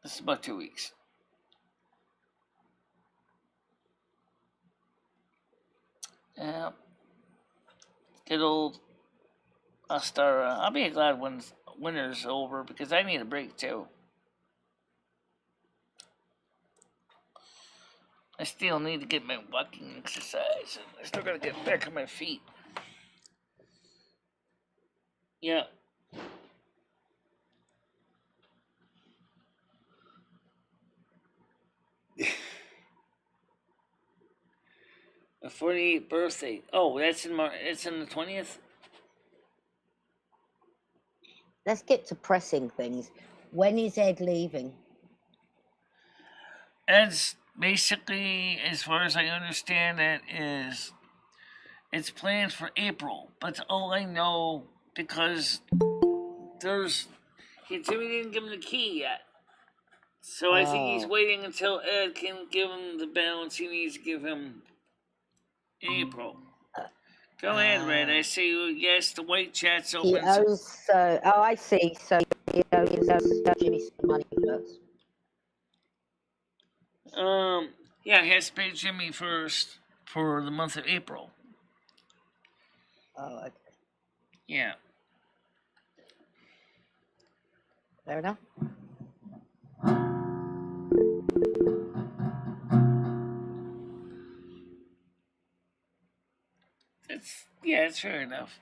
This is about 2 weeks. Yeah. Good old Ostara. I'll be glad when winter's over because I need a break too. I still need to get my walking exercise. And I still gotta get back on my feet. Yeah. A 48th birthday. Oh, that's in it's in the 20th? Let's get to pressing things. When is Ed leaving? Ed's basically, as far as I understand it, is it's planned for April. But all I know, because Jimmy didn't give him the key yet. So I think he's waiting until Ed can give him the balance he needs to give him in April. Go ahead, Red. I see yes, the white chat's open. He owes, I see. So he owes Jimmy some money first. Yeah, he has to pay Jimmy first for the month of April. Oh, okay. Yeah. Fair enough. It's fair enough.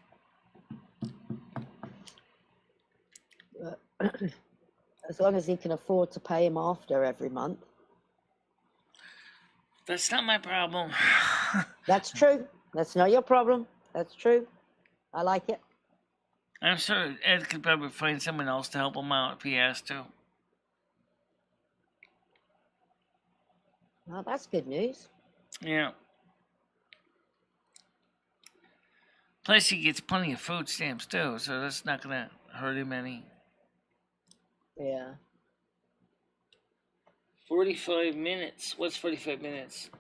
As long as he can afford to pay him after every month. That's not my problem. That's true. That's not your problem. That's true. I like it. I'm sure Ed could probably find someone else to help him out if he has to. Well, that's good news. Yeah. Plus, he gets plenty of food stamps too, so that's not gonna hurt him any. Yeah. 45 minutes. What's 45 minutes?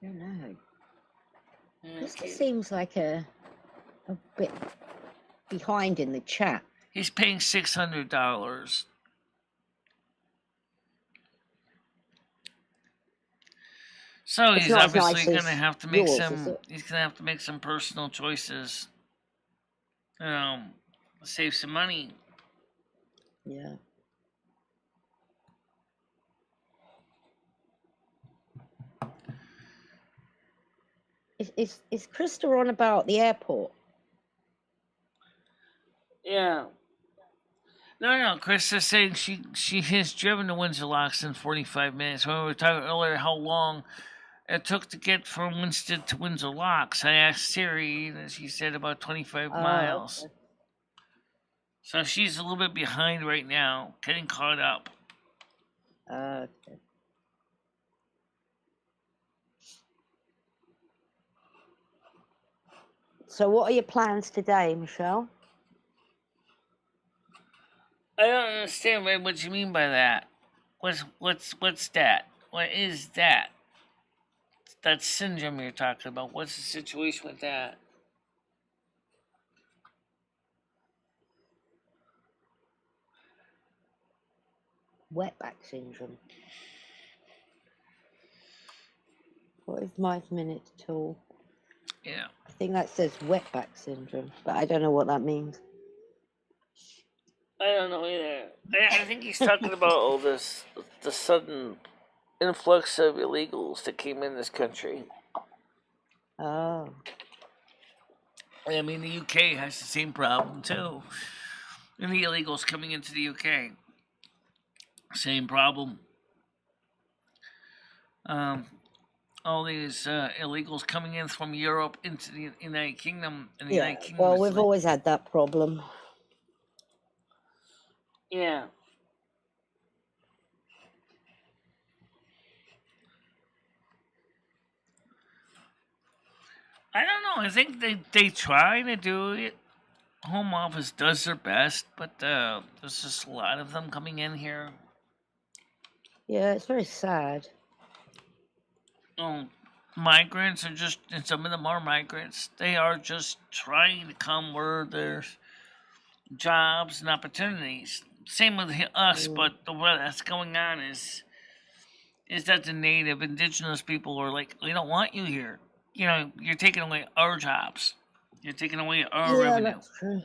I don't know. Okay. This seems like a bit behind in the chat. He's paying $600. So he's obviously going to have to make He's going to have to make some personal choices. Save some money. Yeah. Is Krista on about the airport? Yeah. No. Krista's saying she has driven to Windsor Locks in 45 minutes. When we were talking earlier how long it took to get from Winsted to Windsor Locks, I asked Siri, and she said about 25 miles. Okay. So she's a little bit behind right now, getting caught up. Okay. So what are your plans today, Michelle? I don't understand what you mean by that. What's that? What is that? That syndrome you're talking about. What's the situation with that? Wetback syndrome. What is 5 minutes till? Yeah. I think that says wetback syndrome, but I don't know what that means. I don't know either. I think he's talking about all this, the sudden influx of illegals that came in this country. Oh. I mean, the UK has the same problem too. And the illegals coming into the UK, same problem. All these illegals coming in from Europe into the United Kingdom. And the United Kingdom well, we've always had that problem. Yeah. I don't know. I think they try to do it. Home Office does their best, but there's just a lot of them coming in here. Yeah, it's very sad. Migrants are just, and some of them are migrants. They are just trying to come where there's jobs and opportunities. Same with us, but what that's going on is that the native indigenous people are like, we don't want you here. You know, you're taking away our jobs. You're taking away our revenue. Yeah, that's true.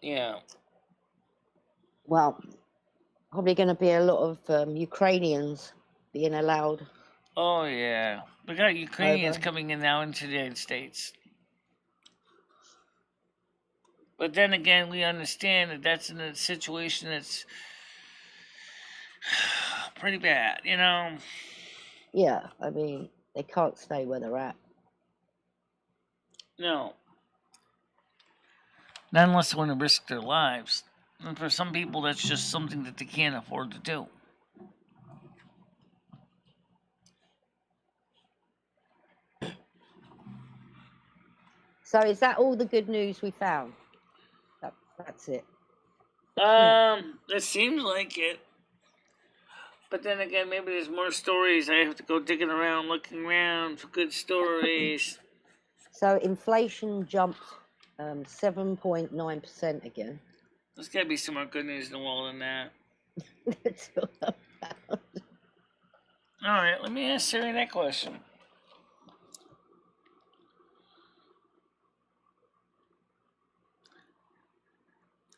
Yeah. Well, probably going to be a lot of Ukrainians being allowed. Oh, yeah. We got Ukrainians coming in now into the United States. But then again, we understand that that's in a situation that's pretty bad, you know. Yeah, I mean, they can't stay where they're at. No. Not unless they want to risk their lives. And for some people, that's just something that they can't afford to do. So is that all the good news we found? That's it. It seems like it. But then again, maybe there's more stories. I have to go digging around, looking around for good stories. So inflation jumped 7.9% again. There's got to be some more good news in the world than that. That's all I found. All right, let me ask Sarah that question.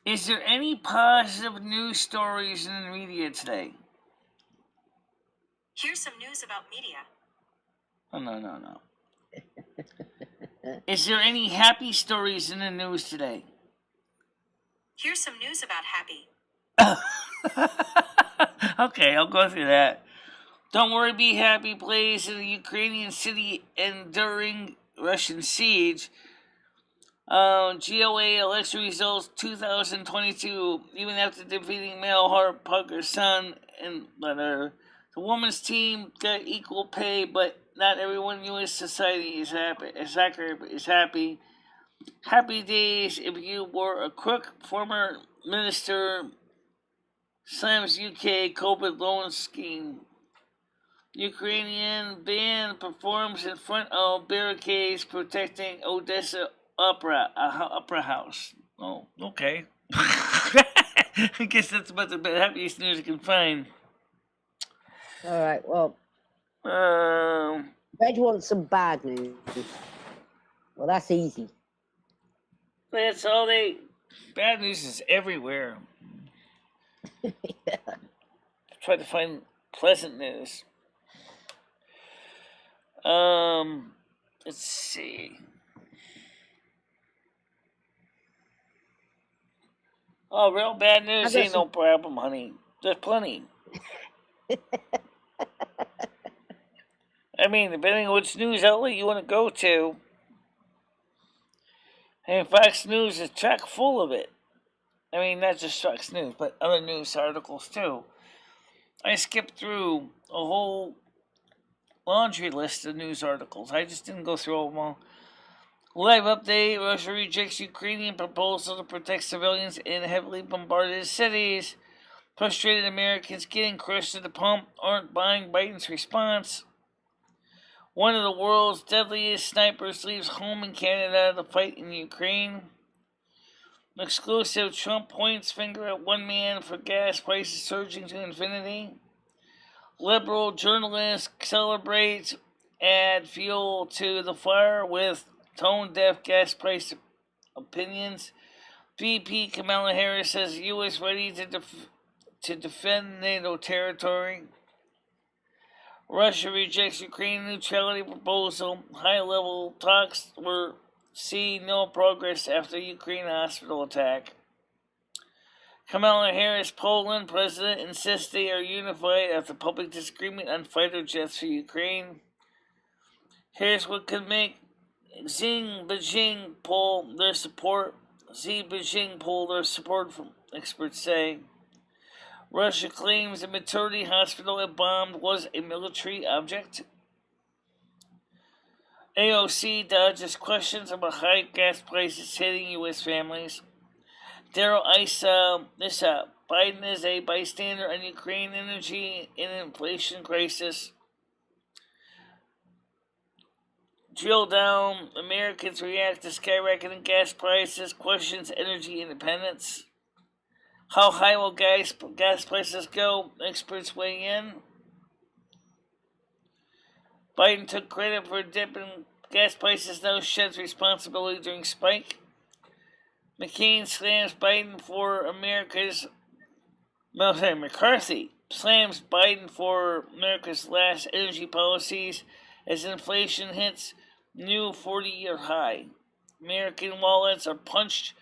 Is there any positive news stories in the media today? Here's some news about media. Oh, no. Is there any happy stories in the news today? Here's some news about happy. Okay, I'll go through that. Don't worry, be happy plays in the Ukrainian city enduring Russian siege. GOA election results 2022. Even after defeating Mel Hart Parker's son and letter, the women's team got equal pay, but not everyone in U.S. society is happy. Happy days if you were a crook. Former minister slams UK COVID loan scheme. Ukrainian band performs in front of barricades protecting Odessa opera house. Oh, okay. I guess that's about the happiest news I can find. All right, well, Reg wants some bad news. Well, that's easy. That's all they... Bad news is everywhere. Yeah. Try to find pleasant news. Let's see. Oh, real bad news ain't no problem, honey. There's plenty. I mean, depending on which news outlet you want to go to. And Fox News is chock full of it. I mean, not just Fox News, but other news articles too. I skipped through a whole laundry list of news articles. I just didn't go through them all. Live update: Russia rejects Ukrainian proposal to protect civilians in heavily bombarded cities. Frustrated Americans getting crushed at the pump aren't buying Biden's response. One of the world's deadliest snipers leaves home in Canada to fight in Ukraine. Exclusive: Trump points finger at one man for gas prices surging to infinity. Liberal journalist celebrates add fuel to the fire with tone-deaf gas price opinions. VP Kamala Harris says U.S. ready to defend NATO territory. Russia rejects Ukraine neutrality proposal. High-level talks were see no progress after Ukraine hospital attack. Kamala Harris, Poland president, insists they are unified after public disagreement on fighter jets for Ukraine. Here's what could make Beijing pull their support. From experts say. Russia claims the maternity hospital it bombed was a military object. AOC dodges questions about high gas prices hitting U.S. families. Daryl Issa, Biden is a bystander on Ukraine energy and inflation crisis. Drill down, Americans react to skyrocketing gas prices, questions energy independence. How high will gas prices go? Experts weigh in. Biden took credit for a dip in gas prices, now sheds responsibility during spike. McCain slams Biden for McCarthy slams Biden for America's last energy policies as inflation hits new 40-year high. American wallets are punched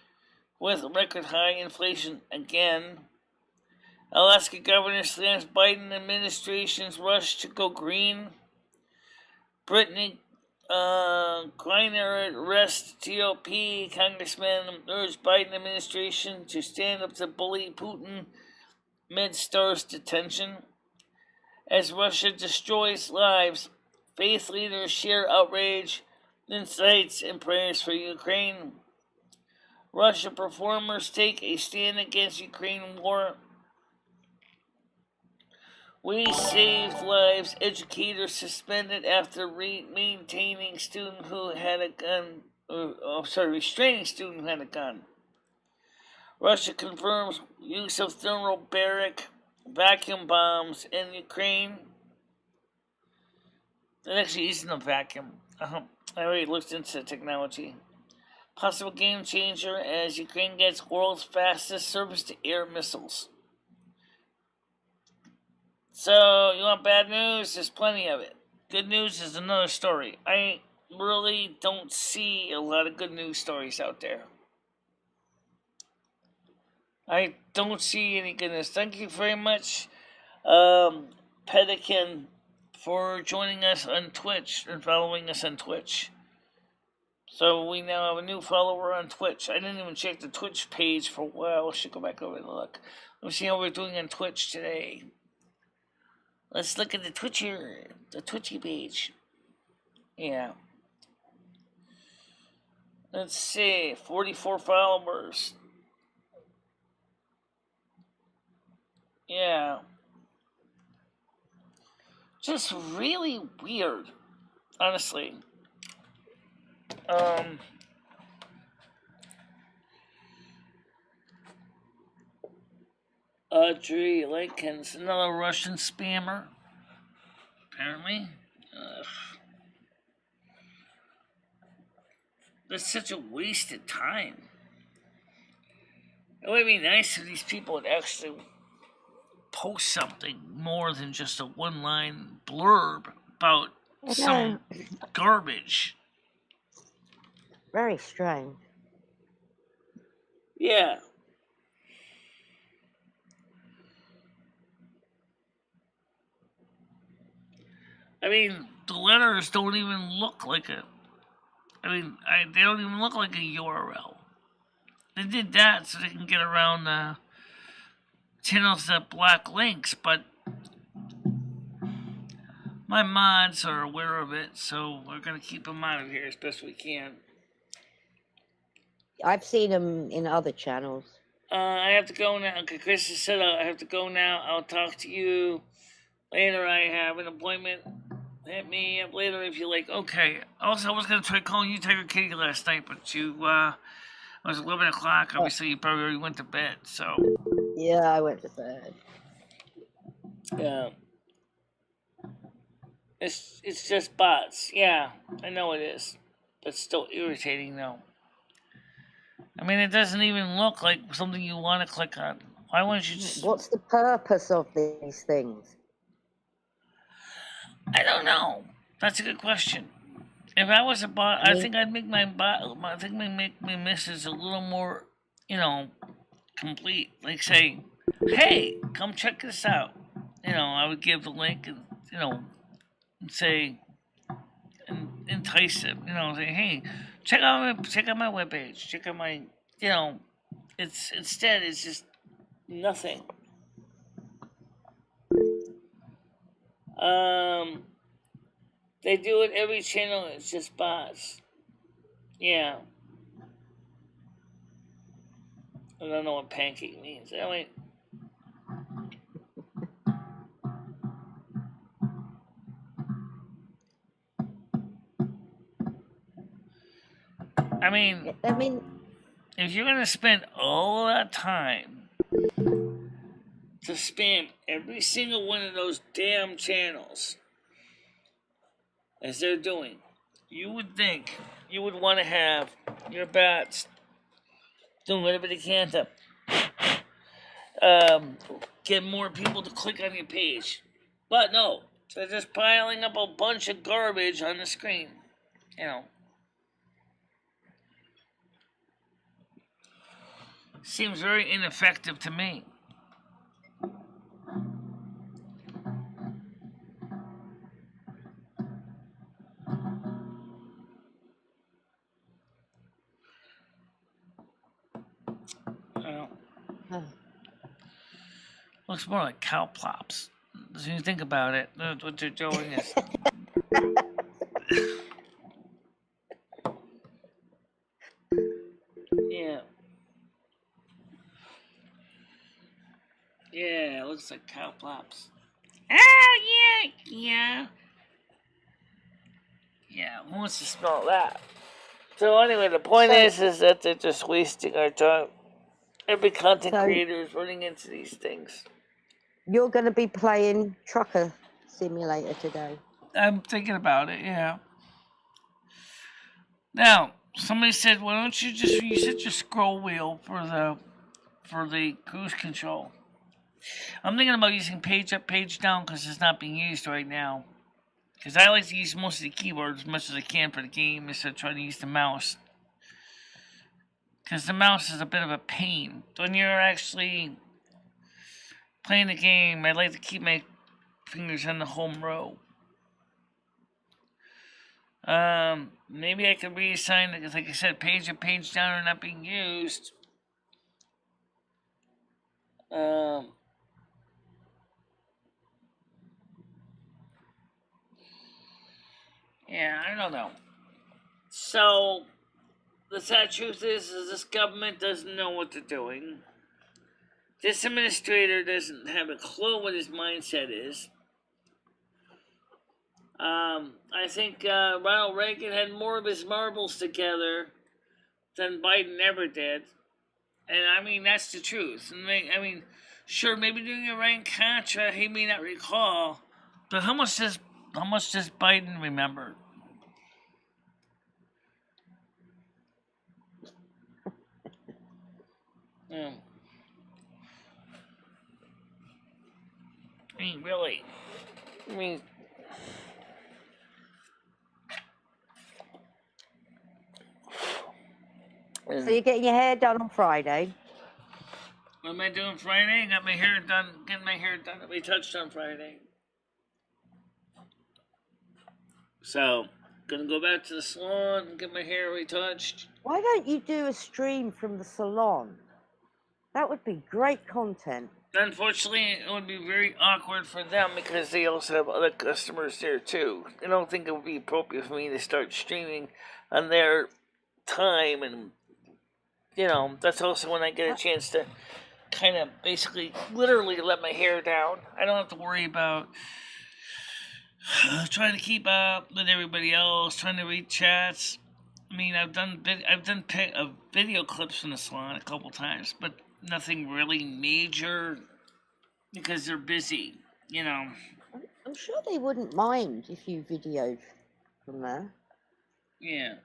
with record high inflation again. Alaska governor slams Biden administration's rush to go green. Brittany Griner arrests GOP congressman, urged Biden administration to stand up to bully Putin mid-Star's detention. As Russia destroys lives, faith leaders share outrage, insights, and prayers for Ukraine. Russia performers take a stand against Ukraine war. We saved lives. Educator suspended after restraining student who had a gun. Russia confirms use of thermobaric vacuum bombs in Ukraine. It actually isn't a vacuum. I already looked into the technology. Possible game changer as Ukraine gets world's fastest surface-to-air missiles. So, you want bad news? There's plenty of it. Good news is another story. I really don't see a lot of good news stories out there. I don't see any good news. Thank you very much, Pelican, for joining us on Twitch and following us on Twitch. So we now have a new follower on Twitch. I didn't even check the Twitch page for a while. I should go back over and look. Let me see how we're doing on Twitch today. Let's look at the Twitchy page. Yeah. Let's see, 44 followers. Yeah. Just really weird, honestly. Audrey Lincoln's another Russian spammer, apparently. That's such a wasted time. It would be nice if these people would actually post something more than just a one-line blurb about some garbage. Very strange. Yeah. I mean, the letters don't even look like a... they don't even look like a URL. They did that so they can get around the channels that block links, but my mods are aware of it, so we're going to keep them out of here as best we can. I've seen them in other channels. I have to go now. Okay, Chris has said I have to go now. I'll talk to you later. I have an appointment. Hit me up later if you like. Okay. Also, I was going to try calling you Tiger Kitty last night, but it was 11 o'clock. Obviously, you probably already went to bed, so. Yeah, I went to bed. Yeah. It's just bots. Yeah, I know it is. But still irritating, though. I mean, it doesn't even look like something you want to click on. Why wouldn't you just... What's the purpose of these things? I don't know. That's a good question. If I was a bot, I think I'd make my bot... I think I'd make my message a little more, complete. Like say, hey, come check this out. I would give the link and, and say... and entice them, say, hey, check out my webpage, check out my, instead it's just nothing. They do it every channel. It's just bots. Yeah. I don't know what pancake means. Anyway. I mean, if you're going to spend all that time to spam every single one of those damn channels, as they're doing, you would think you would want to have your bots doing whatever they can to get more people to click on your page. But no, they're just piling up a bunch of garbage on the screen. Seems very ineffective to me. Looks more like cow plops. So you think about it, what they're doing is. Yeah. Yeah, it looks like cow plops. Oh, yeah. Yeah, who wants to smell that? So anyway, the point is that they're just wasting our time. Every content creator is running into these things. You're going to be playing Trucker Simulator today. I'm thinking about it, yeah. Now, somebody said, why don't you just reset your scroll wheel for the cruise control? I'm thinking about using page up, page down because it's not being used right now. Because I like to use most of the keyboards as much as I can for the game instead of trying to use the mouse. Because the mouse is a bit of a pain. When you're actually playing the game, I like to keep my fingers on the home row. Maybe I could reassign it, because like I said, page up, page down are not being used. Yeah, I don't know. So, the sad truth is this government doesn't know what they're doing. This administrator doesn't have a clue what his mindset is. I think Ronald Reagan had more of his marbles together than Biden ever did. And I mean, that's the truth. And I mean, sure, maybe during Iran-Contra, he may not recall, but how much does Biden remember? Yeah. I mean, really. I mean, so you're getting your hair done on Friday? What am I doing Friday? I got my hair done, getting my hair done, retouched on Friday. So, gonna go back to the salon and get my hair retouched. Why don't you do a stream from the salon? That would be great content. Unfortunately, it would be very awkward for them because they also have other customers there too. I don't think it would be appropriate for me to start streaming on their time, and that's also when I get a chance to kind of basically literally let my hair down. I don't have to worry about trying to keep up with everybody else, trying to read chats. I mean, I've done video clips from the salon a couple times, but nothing really major because they're busy, I'm sure they wouldn't mind if you videoed from there. Yeah.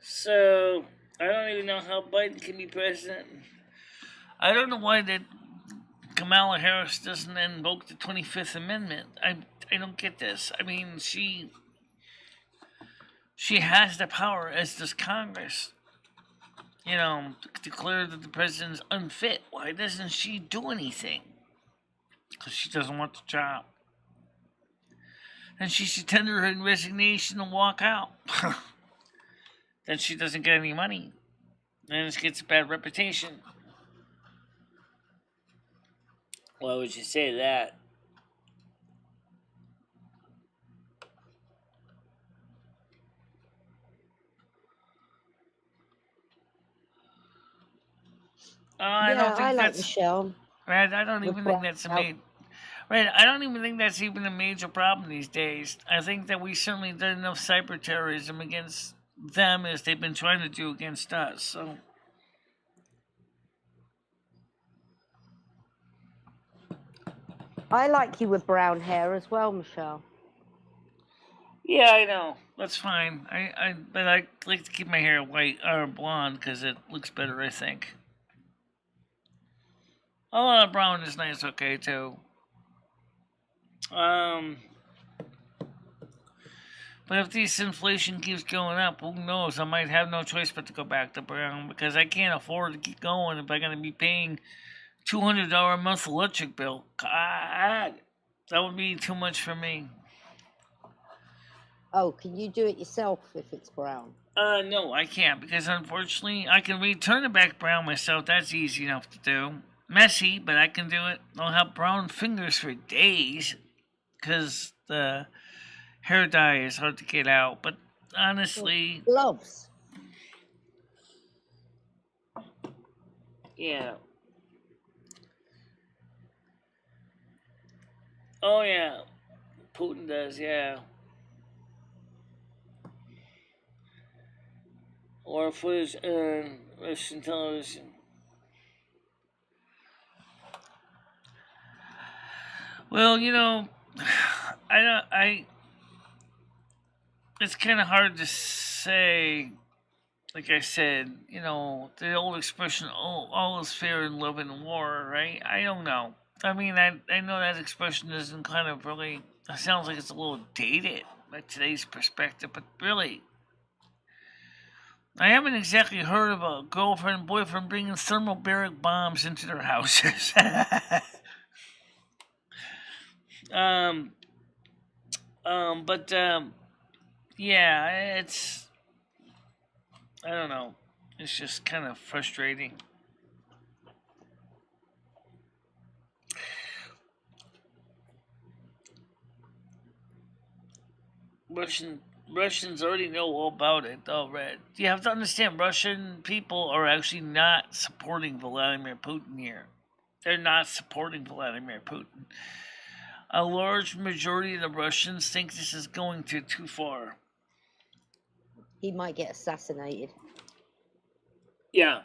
So, I don't even know how Biden can be president. I don't know why that Kamala Harris doesn't invoke the 25th Amendment. I don't get this. I mean, she has the power, as does Congress, to declare that the president is unfit. Why doesn't she do anything? Because she doesn't want the job. Then she should tender her resignation and walk out. Then she doesn't get any money. Then it gets a bad reputation. Why would you say that? I don't think like that's Michelle. Right. I don't even think that's Right. I don't even think that's even a major problem these days. I think that we certainly did enough cyber terrorism against them as they've been trying to do against us. So. I like you with brown hair as well, Michelle. Yeah, I know. That's fine. But I like to keep my hair white or blonde because it looks better, I think. A lot of brown is nice, okay, too. But if this inflation keeps going up, who knows? I might have no choice but to go back to brown because I can't afford to keep going if I'm going to be paying $200 a month electric bill. God, that would be too much for me. Oh, can you do it yourself if it's brown? No, I can't, because unfortunately I can return it back brown myself. That's easy enough to do. Messy, but I can do it. I'll have brown fingers for days, because the hair dye is hard to get out. But honestly, Gloves. yeah. Oh yeah, Putin does, yeah. Or footage on Russian television. Well, I it's kind of hard to say. Like I said, the old expression, "Oh, all is fair in love and war," right? I don't know. I mean, I know that expression isn't kind of really. It sounds like it's a little dated by today's perspective, but really, I haven't exactly heard of a girlfriend and boyfriend bringing thermobaric bombs into their houses. um, but yeah, it's. I don't know. It's just kind of frustrating. Russians already know all about it, though, Red. You have to understand, Russian people are actually not supporting Vladimir Putin here. They're not supporting Vladimir Putin. A large majority of the Russians think this is going too far. He might get assassinated. Yeah,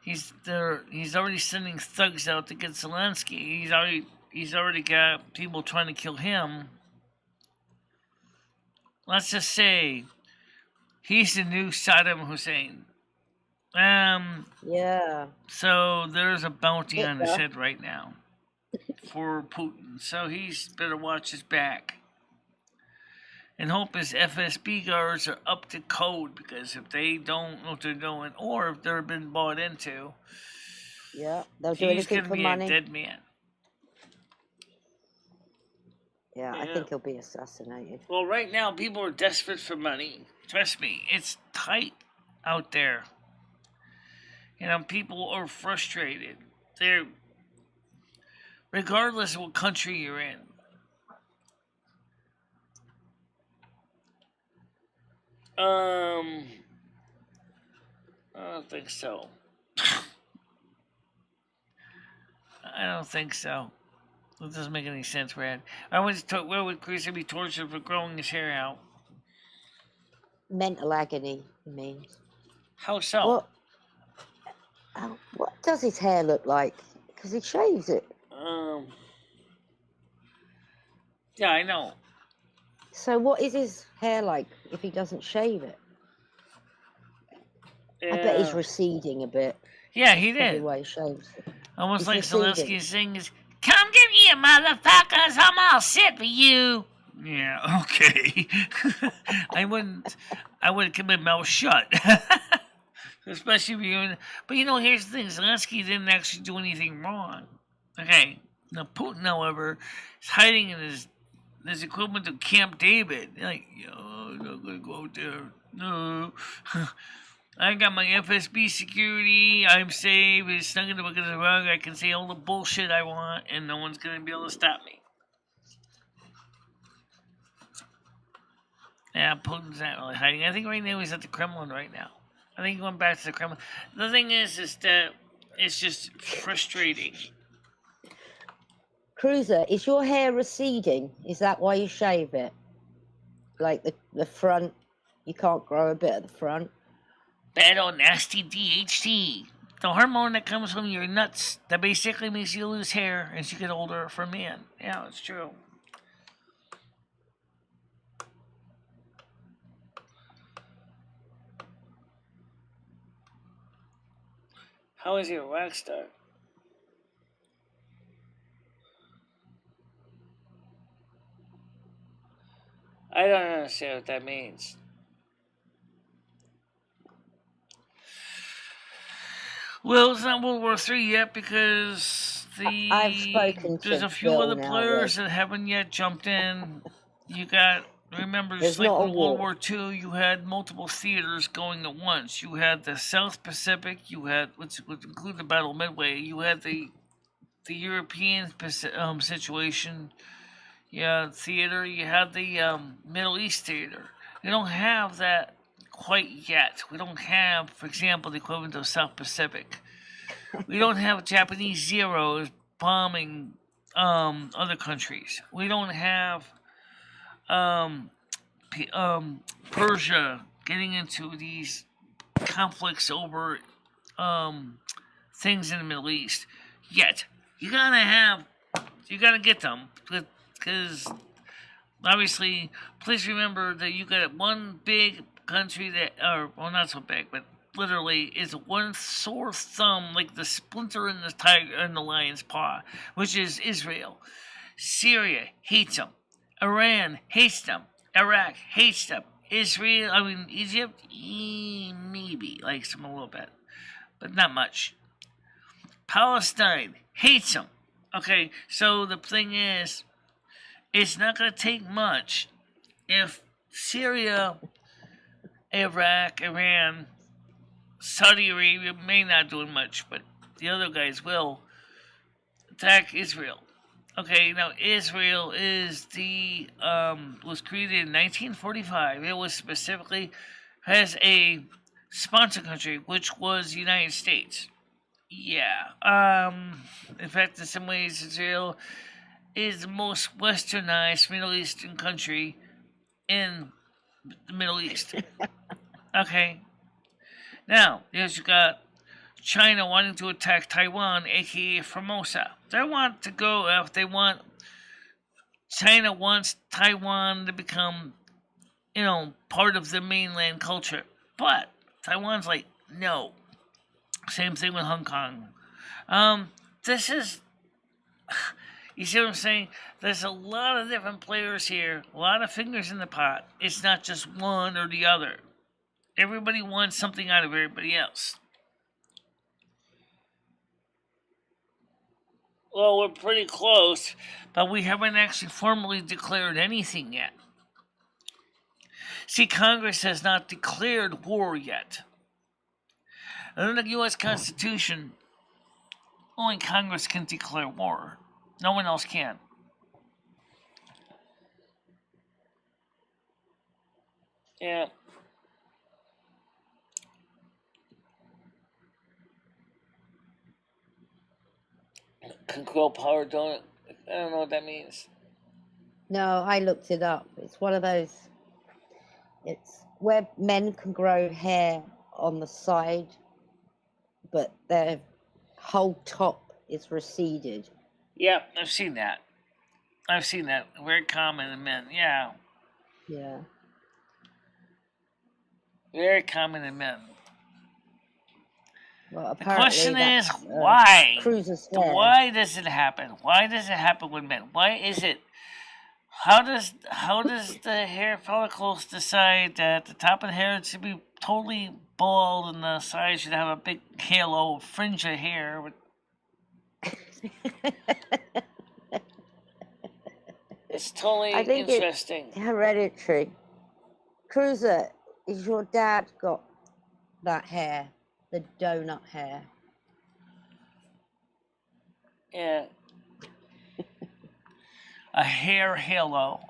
he's already sending thugs out to get Zelensky. He's already got people trying to kill him. Let's just say he's the new Saddam Hussein. Yeah. So there's a bounty on his head right now for Putin. So he's better watch his back. And hope his FSB guards are up to code, because if they don't know what they're doing, or if they've been bought into, yeah, they'll do anything for money. He's gonna be a dead man. Yeah, I think he'll be assassinated. Well, right now people are desperate for money. Trust me, it's tight out there. People are frustrated. They're, regardless of what country you're in. I don't think so. I don't think so. It doesn't make any sense, Brad. Where would Chris be tortured for growing his hair out? Mental agony, he means. How so? What does his hair look like? Because he shaves it. Yeah, I know. So what is his hair like if he doesn't shave it? I bet he's receding a bit. Yeah, he did. The way he shaves it. Almost like Zelensky saying, "Come get me, you motherfuckers! I'm all set for you." Yeah, okay. I would keep my mouth shut. Especially if you're but here's the thing, Zelensky didn't actually do anything wrong. Okay. Now Putin, however, is hiding in his equivalent of Camp David. Like, I'm not gonna go out there. No. I got my FSB security, I'm safe, it's not gonna look at the rug, I can say all the bullshit I want, and no one's gonna be able to stop me. Yeah, Putin's not really hiding. I think right now he's at the Kremlin right now. I think he went back to the Kremlin. The thing is that it's just frustrating. Cruiser, is your hair receding? Is that why you shave it? Like the front, you can't grow a bit at the front? Bad old nasty DHT. The hormone that comes from your nuts that basically makes you lose hair as you get older for men. Yeah, it's true. How is he a rock star? I don't understand what that means. Well, it's not World War III yet because I've spoken there's to a few Phil other now, players that haven't yet jumped in. You got Remember, There's just like not a in World war. War II, you had multiple theaters going at once. You had the South Pacific, you had, which would include the Battle of Midway, you had the European situation, you had theater, you had the Middle East theater. You don't have that quite yet. We don't have, for example, the equivalent of South Pacific. We don't have Japanese Zeros bombing other countries. We don't have um, Persia getting into these conflicts over things in the Middle East. Yet you gotta get them because obviously, please remember that you got one big country that, or well, not so big, but literally is one sore thumb, like the splinter in the tiger in the lion's paw, which is Israel. Syria hates them. Iran hates them. Iraq hates them. Israel, I mean Egypt, maybe likes them a little bit, but not much. Palestine hates them. Okay, so the thing is, it's not going to take much if Syria, Iraq, Iran, Saudi Arabia may not do much, but the other guys will attack Israel. Okay, now Israel is was created in 1945. It was specifically has a sponsor country, which was the United States. Yeah. In fact, in some ways, Israel is the most westernized Middle Eastern country in the Middle East. Okay. Now, yes, you got China wanting to attack Taiwan, aka Formosa. They want to go if they want. China wants Taiwan to become, part of the mainland culture. But Taiwan's like, no. Same thing with Hong Kong. This is. You see what I'm saying? There's a lot of different players here, a lot of fingers in the pot. It's not just one or the other. Everybody wants something out of everybody else. Well, we're pretty close, but we haven't actually formally declared anything yet. See, Congress has not declared war yet. Under the U.S. Constitution, only Congress can declare war. No one else can. Yeah. Control power, don't. I don't know what that means. No, I looked it up. It's one of those. It's where men can grow hair on the side, but their whole top is receded. Yeah, I've seen that. Very common in men. Yeah. Yeah. Very common in men. Well, the question is that's, why? Cruiser's hair. Why does it happen? Why does it happen with men? Why is it? How does the hair follicles decide that the top of the hair should be totally bald and the sides should have a big halo fringe of hair? It's totally interesting. It's hereditary. Cruiser, is your dad got that hair, the donut hair? Yeah. A hair halo.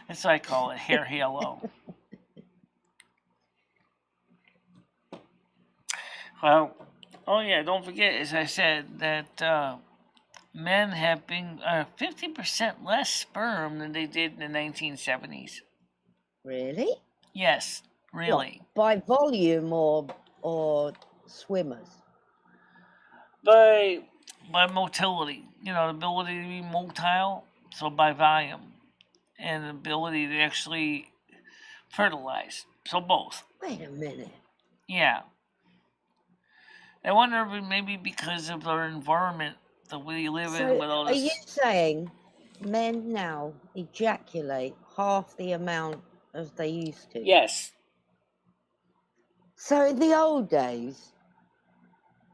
That's what I call it, hair halo. Well, oh yeah, don't forget, as I said, that men have been 50% less sperm than they did in the 1970s. Really? Yes, really. What, by volume or swimmers? By motility, the ability to be motile, so by volume, and the ability to actually fertilize, so both. Wait a minute. Yeah. I wonder if maybe because of our environment that we live in with all this. Are you saying men now ejaculate half the amount as they used to? Yes. So in the old days.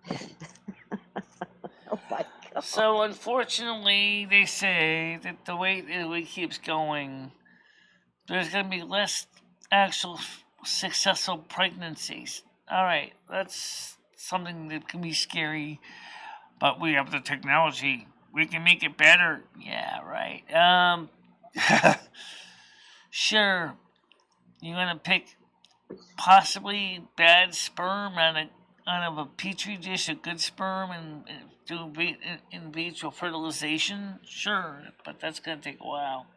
Oh my God. So unfortunately, they say that the way it keeps going, there's going to be less actual successful pregnancies. All right, that's something that can be scary, but we have the technology. We can make it better. Yeah, right. Sure, you're going to pick possibly bad sperm out of a petri dish of good sperm and do in vitro fertilization? Sure, but that's going to take a while.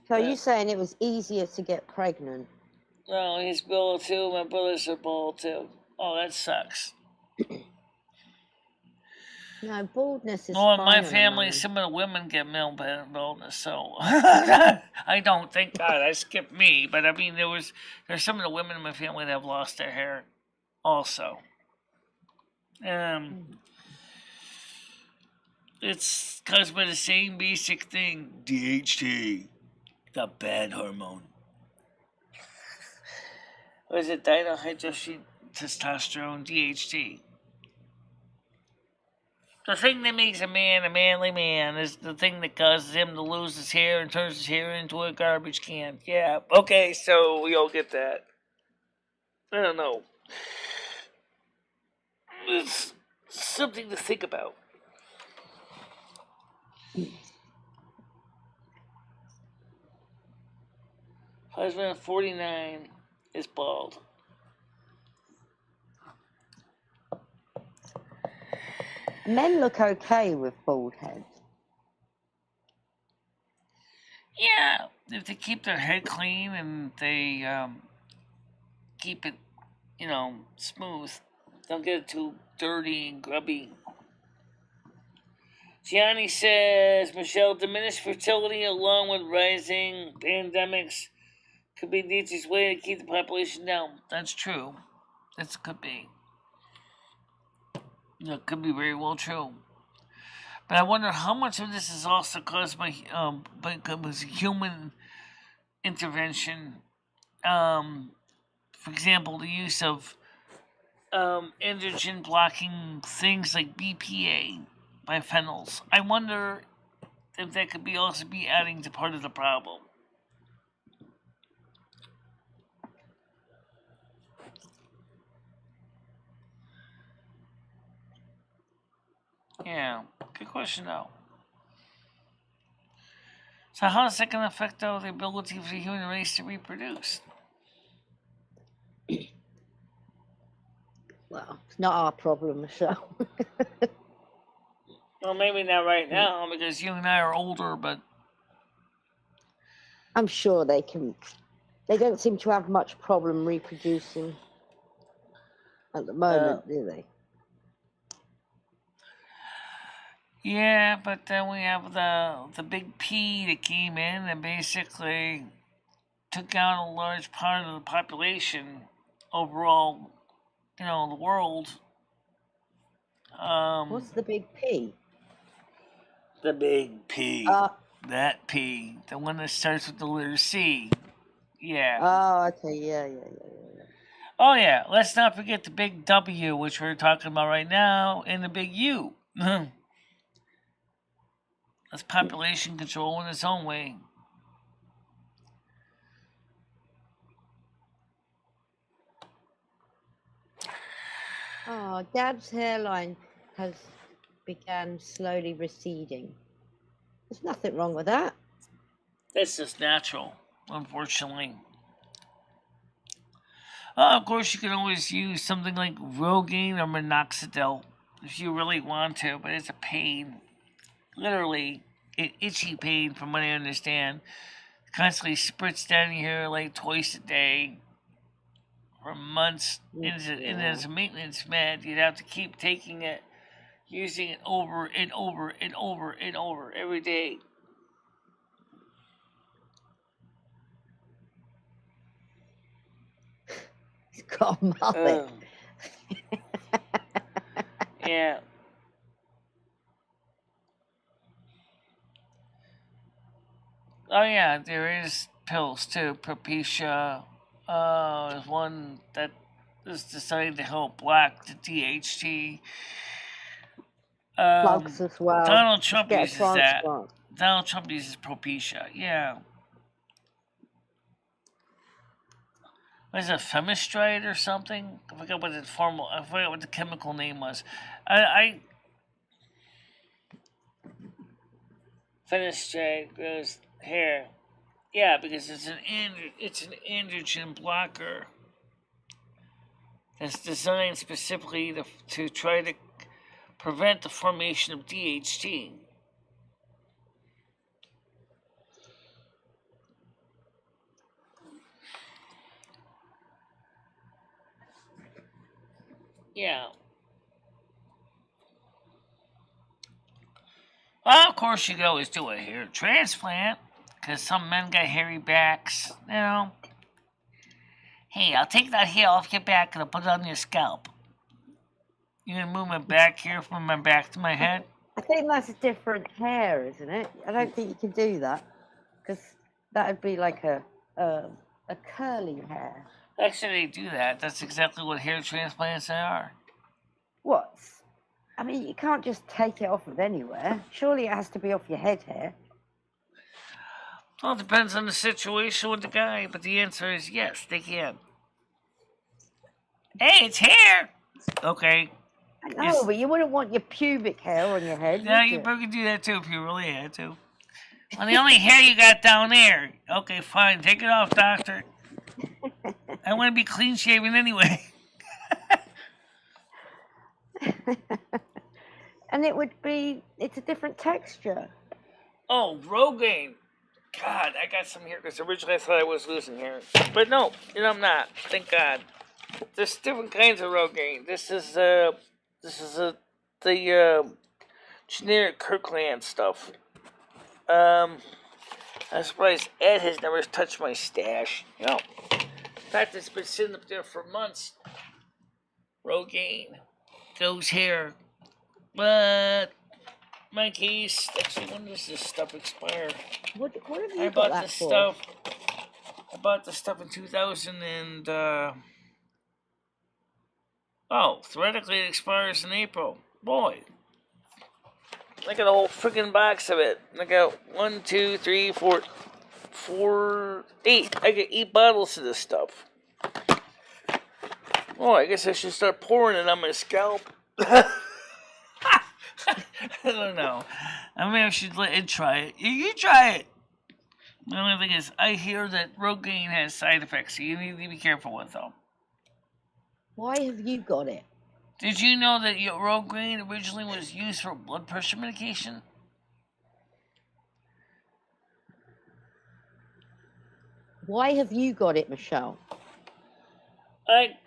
So you're saying it was easier to get pregnant? No, he's bald too. My brothers are bald too. Oh, that sucks. No, baldness is Well, in fine my on a family, man. some of the women get male baldness, so I don't. Thank God, I skipped me. But I mean, there's some of the women in my family that have lost their hair, also. It's caused by the same basic thing: DHT, the bad hormone. What is it? Dihydroxy testosterone, DHT. The thing that makes a man a manly man is the thing that causes him to lose his hair and turns his hair into a garbage can. Yeah, okay, so we all get that. I don't know. It's something to think about. Husband of 49 is bald. Men look okay with bald heads. Yeah, if they keep their head clean and they keep it, smooth, don't get it too dirty and grubby. Gianni says, Michelle, diminished fertility along with rising pandemics could be the easiest way to keep the population down. That's true. That could be. That could be very well true. But I wonder how much of this is also caused by human intervention. For example, the use of androgen blocking things like BPA, biphenyls. I wonder if that could also be adding to part of the problem. Yeah, good question though. So how is that going to affect the ability of the human race to reproduce? Well, it's not our problem, Michelle. Well, maybe not right now because you and I are older, but I'm sure they can. They don't seem to have much problem reproducing at the moment, do they? Yeah, but then we have the big P that came in and basically took out a large part of the population overall, the world. What's the big P? The big P. That P. The one that starts with the letter C. Yeah. Oh, okay. Yeah. Oh, yeah. Let's not forget the big W, which we're talking about right now, and the big U. That's population control in its own way. Oh, Dad's hairline has began slowly receding. There's nothing wrong with that. That's just natural, unfortunately. Of course, you can always use something like Rogaine or minoxidil if you really want to, but it's a pain. Literally, an itchy pain, from what I understand. Constantly spritz down your hair like twice a day for months. And as a maintenance med, you'd have to keep taking it, using it over and over and over and over every day. He's got a mullet. Yeah. Oh yeah, there is pills too. Propecia is one that is designed to help block the DHT. Plugs as well. Donald Just Trump get a uses that. transplant. Donald Trump uses Propecia. Yeah. What is it, Femistride or something? I forgot what the chemical name was. Femistride grows hair. Yeah, because it's an androgen blocker that's designed specifically to try to prevent the formation of DHT. Yeah. Well, of course, you could always do a hair transplant, because some men got hairy backs, you know. Hey, I'll take that hair off your back and I'll put it on your scalp. You gonna move my back here from my back to my head? I think that's a different hair, isn't it? I don't think you can do that, because that would be like a curly hair. Actually, they do that. That's exactly what hair transplants are. What? I mean, you can't just take it off of anywhere. Surely it has to be off your head hair. Well, it depends on the situation with the guy, but the answer is yes, they can. Hey, it's hair! Okay. I know, but you wouldn't want your pubic hair on your head. Yeah, you could do that too if you really had to. Well, the only hair you got down there. Okay, fine. Take it off, doctor. I want to be clean shaven anyway. And it's a different texture. Oh, Rogaine. God, I got some hair because originally I thought I was losing hair. But no, I'm not. Thank God. There's different kinds of Rogaine. This is the generic Kirkland stuff. I'm surprised Ed has never touched my stash. In fact, it's been sitting up there for months. Rogaine goes hair. But my case, actually, when does this stuff expire? What have you got that for? I bought the stuff in 2000 and, theoretically it expires in April. Boy. I got a whole freaking box of it. I got 1, 2, 3, 4, 8. I got 8 bottles of this stuff. Oh, I guess I should start pouring it on my scalp. I don't know. I mean, I should let Ed try it. You try it. The only thing is, I hear that Rogaine has side effects, so you need to be careful with them. Why have you got it? Did you know that Rogaine originally was used for blood pressure medication? Why have you got it, Michelle?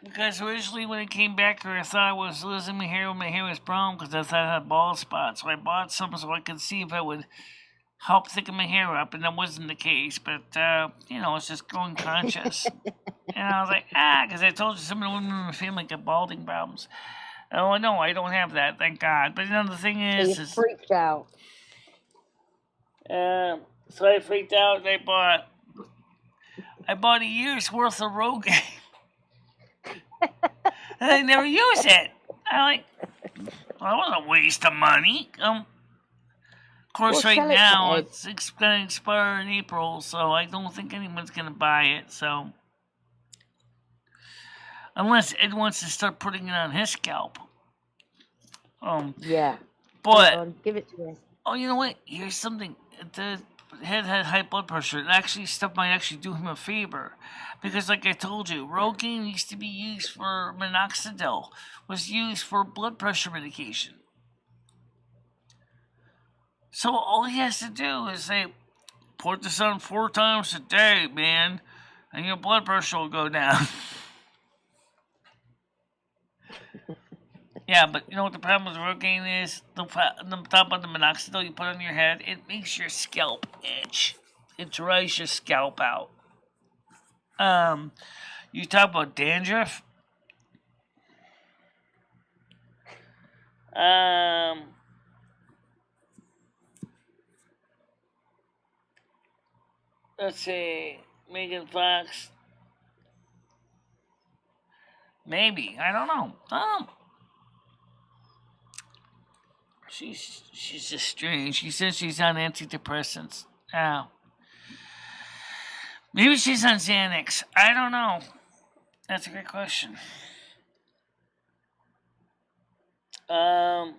Because originally when it came back here, I thought I was losing my hair when my hair was brown because I thought I had bald spots. So I bought some so I could see if it would help thicken my hair up, and that wasn't the case. But, it's just growing conscious. And I was like, because I told you some of the women in my family get balding problems. Oh, no, I don't have that, thank God. But the thing is... So you freaked out. So I freaked out and I bought a year's worth of Rogaine. And I never use it. That was a waste of money. Of course, right now it's going to expire in April, so I don't think anyone's going to buy it. So, unless Ed wants to start putting it on his scalp. Yeah. But give it to us. Oh, you know what? Here's something. The head had high blood pressure. And actually, stuff might actually do him a favor. Because, like I told you, Rogaine used to be used for minoxidil. Was used for blood pressure medication. So all he has to do is say, put this on 4 times a day, man, and your blood pressure will go down. Yeah, but you know what the problem with Rogaine is? The top of the minoxidil you put on your head, it makes your scalp itch. It dries your scalp out. You talk about dandruff? Let's see, Megan Fox. Maybe, I don't know. She's just strange. She says she's on antidepressants. Oh. Maybe she's on Xanax. I don't know. That's a great question. But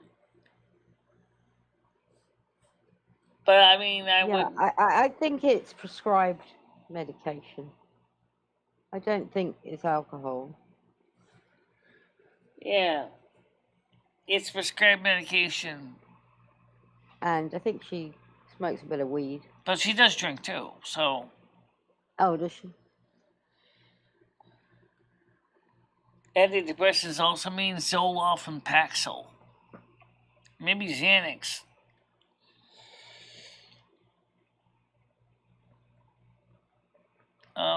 I mean, I think it's prescribed medication. I don't think it's alcohol. Yeah. It's prescribed medication. And I think she smokes a bit of weed. But she does drink too, so. Oh, does she? Antidepressants also mean Zoloft and Paxil. Maybe Xanax.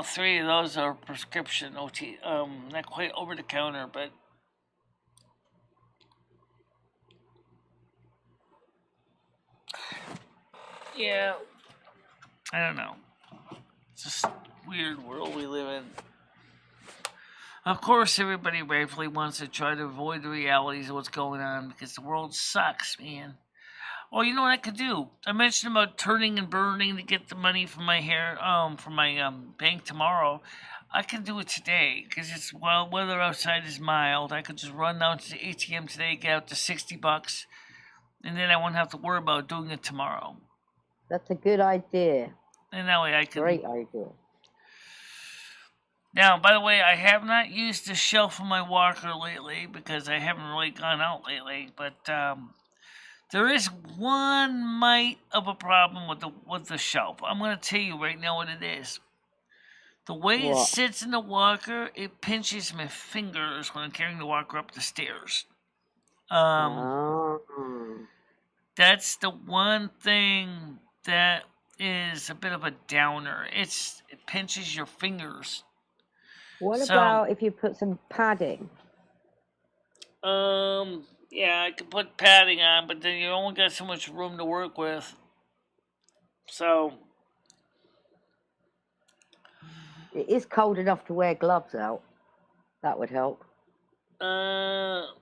Three of those are prescription OT. Not quite over the counter, but yeah, I don't know. It's just a weird world we live in. Of course, everybody rightfully wants to try to avoid the realities of what's going on because the world sucks, man. Oh, you know what I could do? I mentioned about turning and burning to get the money from my bank tomorrow. I can do it today because it's weather outside is mild. I could just run down to the ATM today, get out to $60, and then I won't have to worry about doing it tomorrow. That's a good idea. And that way I can. Great idea. Now, by the way, I have not used the shelf of my walker lately because I haven't really gone out lately, but there is one mite of a problem with the shelf. I'm going to tell you right now what it is. The way it sits in the walker, it pinches my fingers when I'm carrying the walker up the stairs. That's the one thing that is a bit of a downer. It pinches your fingers. What about if you put some padding? Yeah, I could put padding on, but then you only got so much room to work with. So it is cold enough to wear gloves out. That would help. Well,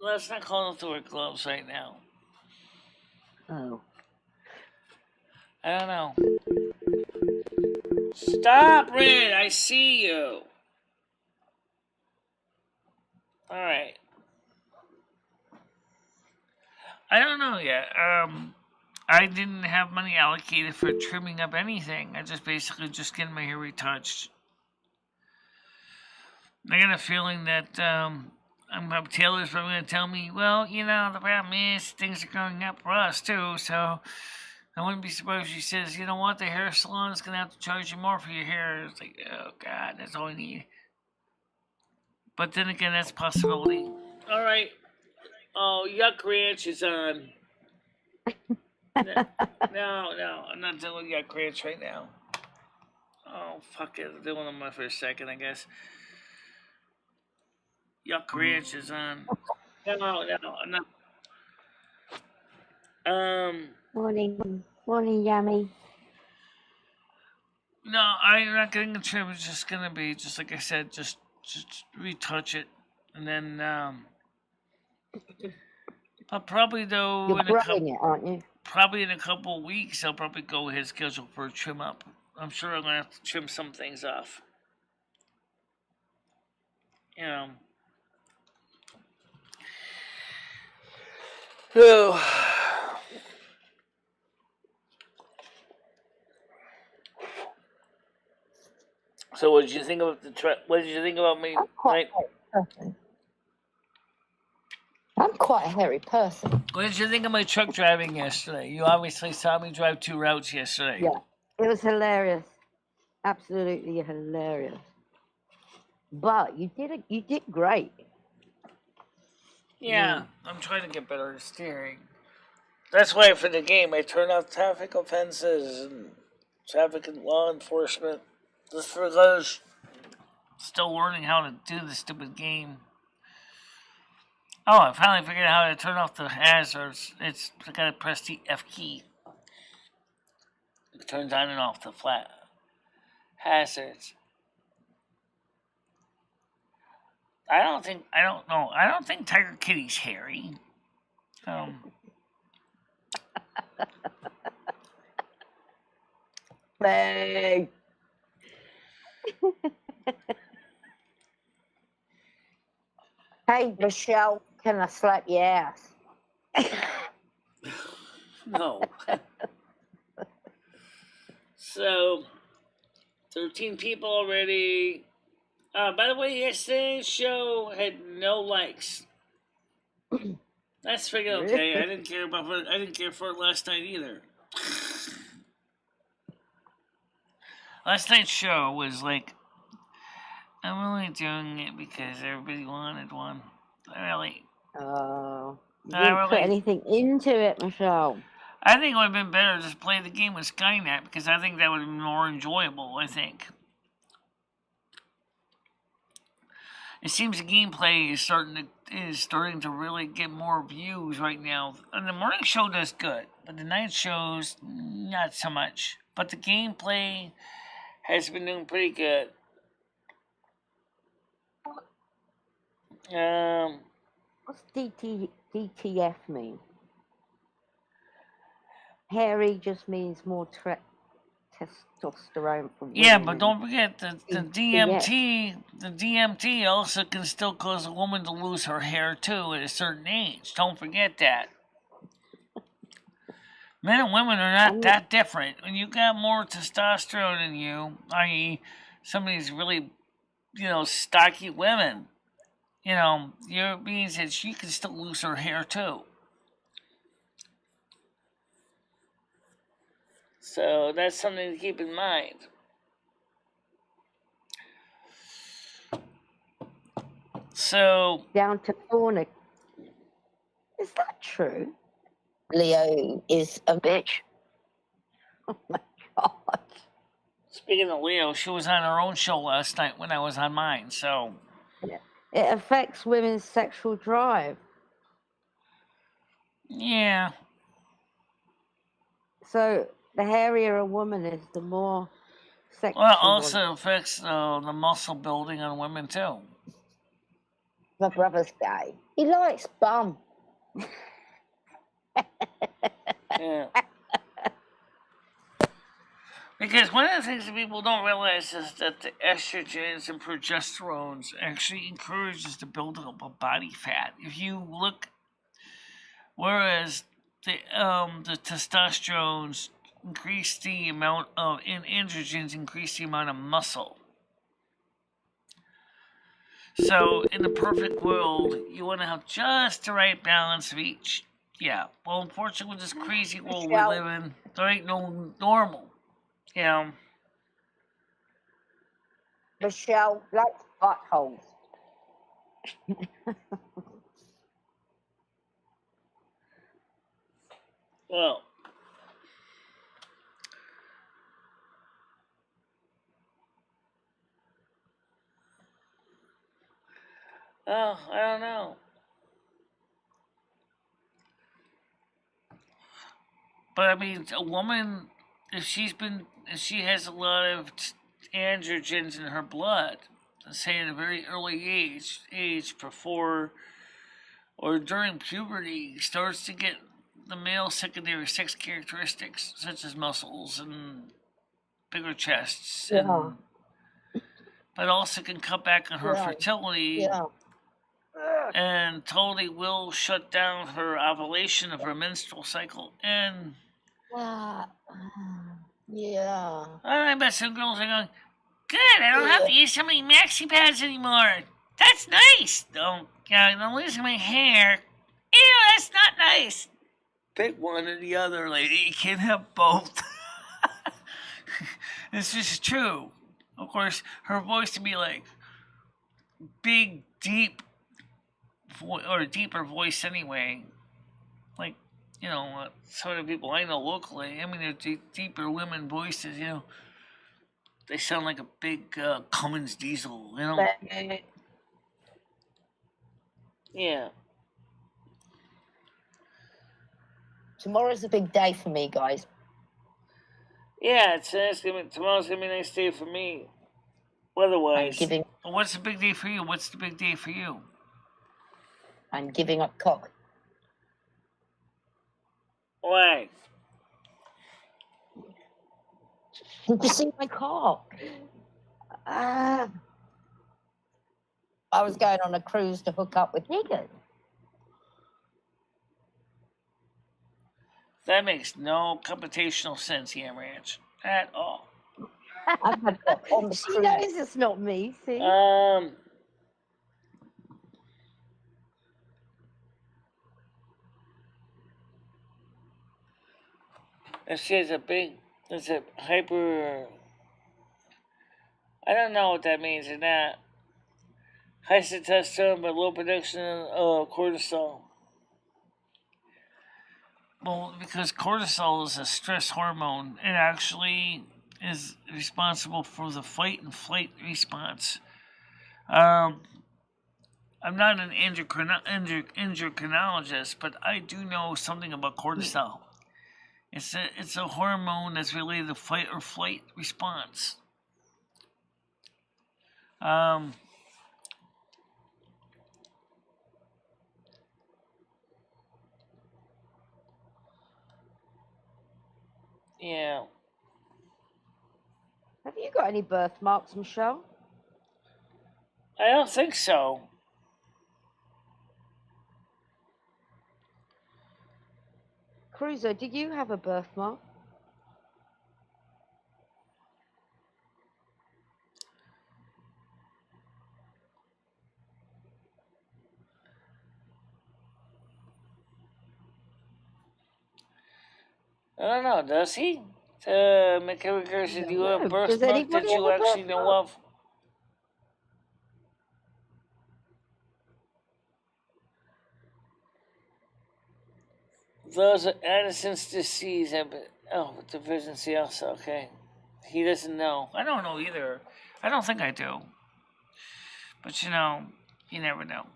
it's not cold enough to wear gloves right now. Oh. I don't know. Stop, Red! I see you. All right. I don't know yet. I didn't have money allocated for trimming up anything. I just basically just getting my hair retouched. I got a feeling that Taylor's probably going to tell me, well, you know, the problem is things are going up for us too, so I wouldn't be surprised if she says, you know what, the hair salon is going to have to charge you more for your hair. It's like, oh, God, that's all I need. But then again, that's a possibility. All right. Oh, Yuck Ranch is on. No, I'm not doing Yuck Ranch right now. Oh, fuck it. I'm doing them for a second, I guess. Yuck Ranch is on. No, I'm not. Morning, Yummy. No, I'm not getting a trim. It's just gonna be just like I said, just retouch it, and then but probably though You're growing it, aren't you? Probably in a couple of weeks, I'll probably go ahead and schedule for a trim up. I'm sure I'm gonna have to trim some things off. You know. So, what did you think about what did you think about me? I'm quite a hairy person. What did you think of my truck driving yesterday? You obviously saw me drive 2 routes yesterday. Yeah, it was hilarious. Absolutely hilarious. But you did great. Yeah, I'm trying to get better at steering. That's why for the game I turn off traffic offenses and traffic and law enforcement. Just for those still learning how to do the stupid game. Oh, I finally figured out how to turn off the hazards. I gotta press the F key. It turns on and off the flat hazards. I don't think Tiger Kitty's hairy. Bang. Hey, Michelle, can I slap your ass? No. So, 13 people already. By the way, yesterday's show had no likes. That's freaking okay. I didn't care about it. I didn't care for it last night either. Last night's show was like, I'm only doing it because everybody wanted one. Really. Oh, you I didn't put really. anything into it, Michelle. I think it would have been better to just play the game with Skynet because I think that would have been more enjoyable. I think. It seems the gameplay is starting to really get more views right now. And the morning show does good, but the night shows not so much. But the gameplay has been doing pretty good. What's DTF mean? Hairy just means more testosterone from women. Yeah, but don't forget the DMT. The DMT also can still cause a woman to lose her hair too at a certain age. Don't forget that. Men and women are not that different. When you got more testosterone in you, i.e., some of these really, stocky women, it means that she can still lose her hair too. So that's something to keep in mind. So down to Thornick. Is that true? Leo is a bitch. Oh my god. Speaking of Leo, she was on her own show last night when I was on mine, so yeah. It affects women's sexual drive. Yeah. So the hairier a woman is, the more sexual. Well, it also affects the muscle building on women too. My brother's gay. He likes bum. Yeah. Because one of the things that people don't realize is that the estrogens and progesterones actually encourages the buildup of body fat. If you look, whereas the testosterones increase the amount of, and androgens increase the amount of muscle. So in the perfect world, you want to have just the right balance of each. Yeah. Well, unfortunately, with this crazy world we live in, there ain't no normal. Michelle likes buttholes. Well, I don't know. But I mean, a woman, if she has a lot of androgens in her blood, say at a very early age before or during puberty, starts to get the male secondary sex characteristics such as muscles and bigger chests, but also can cut back on her fertility. And totally will shut down her ovulation of her menstrual cycle. And I bet some girls are going, good, I don't have to use so many maxi pads anymore. That's nice. I'm losing my hair. Ew, that's not nice. Pick one or the other, lady. You can't have both. This is true. Of course, her voice to be like big, deep, or deeper voice anyway. Like, some of the people I know locally, I mean, they're deeper women voices, They sound like a big Cummins diesel, Yeah. Tomorrow's a big day for me, guys. Yeah, tomorrow's gonna be a nice day for me. Weather-wise. What's the big day for you? What's the big day for you? I'm giving up cock. Why? Did you see my car? I was going on a cruise to hook up with niggers. That makes no computational sense, Ham Ranch, at all. I've had that on the cruise. She knows it's not me, see? It's a hyper, I don't know what that means in that. High testosterone but low production of cortisol. Well, because cortisol is a stress hormone, it actually is responsible for the fight and flight response. I'm not an endocrinologist, but I do know something about cortisol. It's a hormone that's related to fight or flight response. Yeah. Have you got any birthmarks, Michelle? I don't think so. Cruiser, do you have a birthmark? I don't know, does he? McKellar, do you have a birthmark that you actually know of? Those are Addison's disease. Deficiency also, okay. He doesn't know. I don't know either. I don't think I do. But you never know.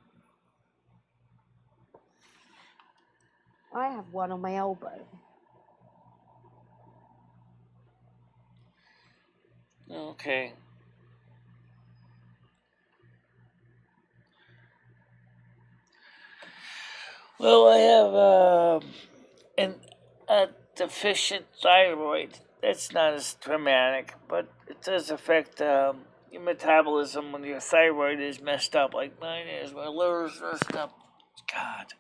I have one on my elbow. Okay. Well, I have a deficient thyroid. That's not as dramatic, but it does affect your metabolism when your thyroid is messed up, like mine is. My liver's messed up. God,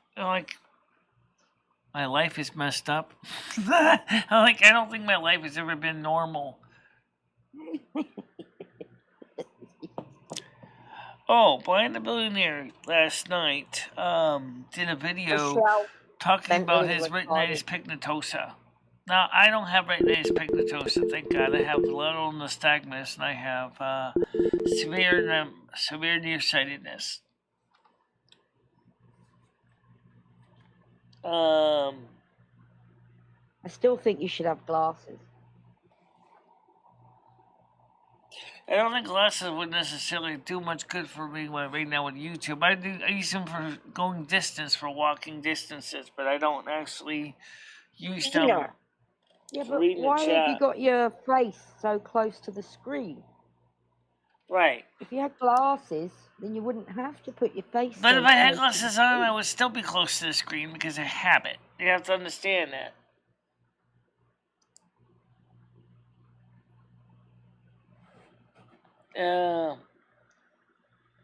my life is messed up. I don't think my life has ever been normal. Oh, Brian the Billionaire last night did a video talking about his retinitis pigmentosa. Now, I don't have retinitis pigmentosa, thank God. I have lateral nystagmus and I have severe nearsightedness. I still think you should have glasses. I don't think glasses would necessarily do much good for me right now with YouTube. I use them for going distance, for walking distances, but I don't actually use them for reading the chat. Why have you got your face so close to the screen? Right. If you had glasses, then you wouldn't have to put your face. But if I had glasses on, I would still be close to the screen because of habit. You have to understand that.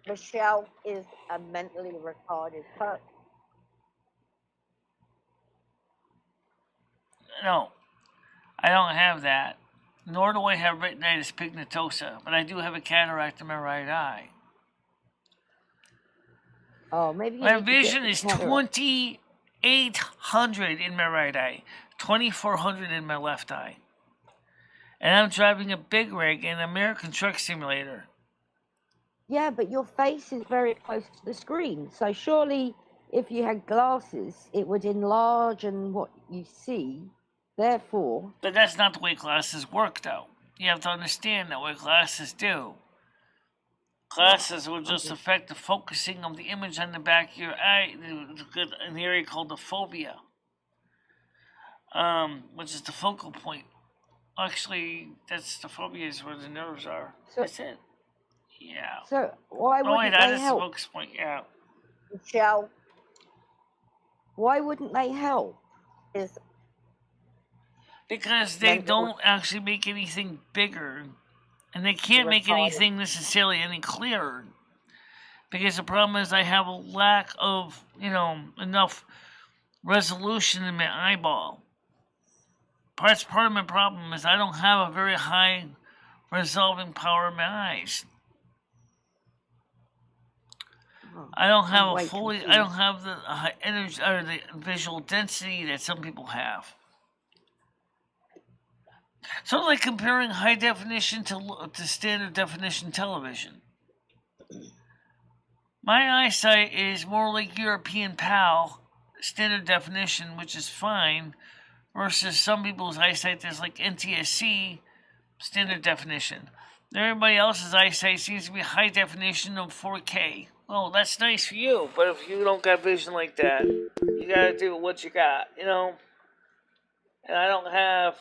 Michelle is a mentally retarded person. No, I don't have that. Nor do I have retinitis pigmentosa, but I do have a cataract in my right eye. Oh, maybe my vision is 2800 in my right eye, 2400 in my left eye. And I'm driving a big rig in an American Truck Simulator. Yeah, but your face is very close to the screen. So surely if you had glasses, it would enlarge and what you see. Therefore... But that's not the way glasses work, though. You have to understand that what glasses do. Glasses will just affect the focusing of the image on the back of your eye, an area called the fovea, which is the focal point. Actually, that's the fovea is where the nerves are. That's it. Yeah. So why wouldn't they help? The focus point, yeah. Michelle, why wouldn't they help? because they don't actually make anything bigger, and they can't make anything necessarily any clearer. Because the problem is I have a lack of, enough resolution in my eyeball. Part of my problem is I don't have a very high resolving power in my eyes. I don't have I don't have the high energy or the visual density that some people have. Sort of like comparing high definition to standard definition television. My eyesight is more like European PAL, standard definition, which is fine, versus some people's eyesight that's like NTSC, standard definition. Everybody else's eyesight seems to be high definition of 4K. Oh, that's nice for you, but if you don't got vision like that, you gotta do what you got, And I don't have.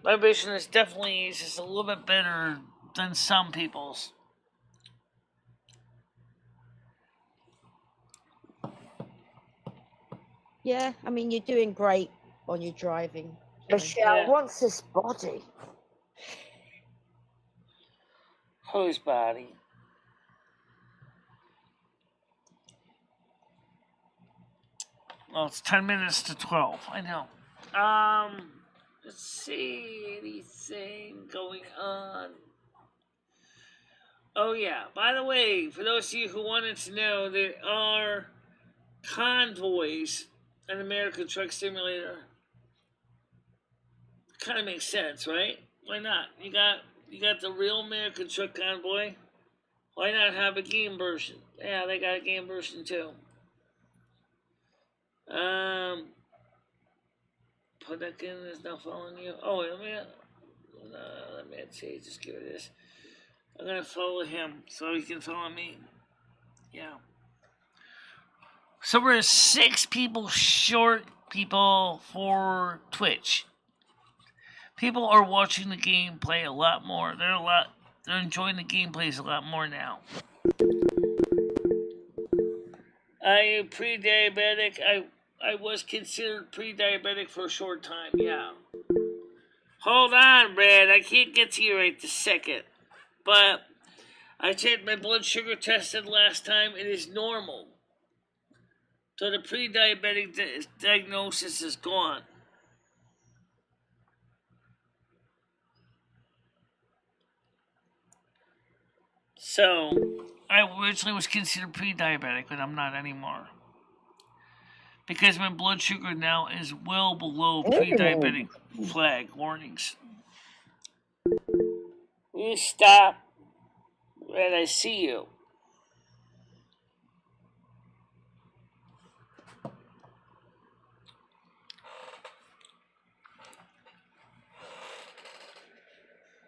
My vision is definitely just a little bit better than some people's. Yeah, I mean, you're doing great on your driving. Michelle wants this body. Whose body? Well, it's 10 minutes to 12. I know. Let's see anything going on. Oh yeah. By the way, for those of you who wanted to know, there are convoys in American Truck Simulator. Kind of makes sense, right? Why not? You got the real American Truck Convoy. Why not have a game version? Yeah, they got a game version too. Pudakin is now following you. Oh, let me see. Just give it this. I'm gonna follow him so he can follow me. Yeah. So we're 6 people short for Twitch. People are watching the gameplay a lot more. They're enjoying the gameplays a lot more now. I am pre-diabetic. I was considered pre-diabetic for a short time, yeah. Hold on, Brad. I can't get to you right this second. But I had my blood sugar tested last time. It is normal. So the pre-diabetic diagnosis is gone. So, I originally was considered pre-diabetic, but I'm not anymore. Because my blood sugar now is well below pre-diabetic flag warnings. You stop when I see you.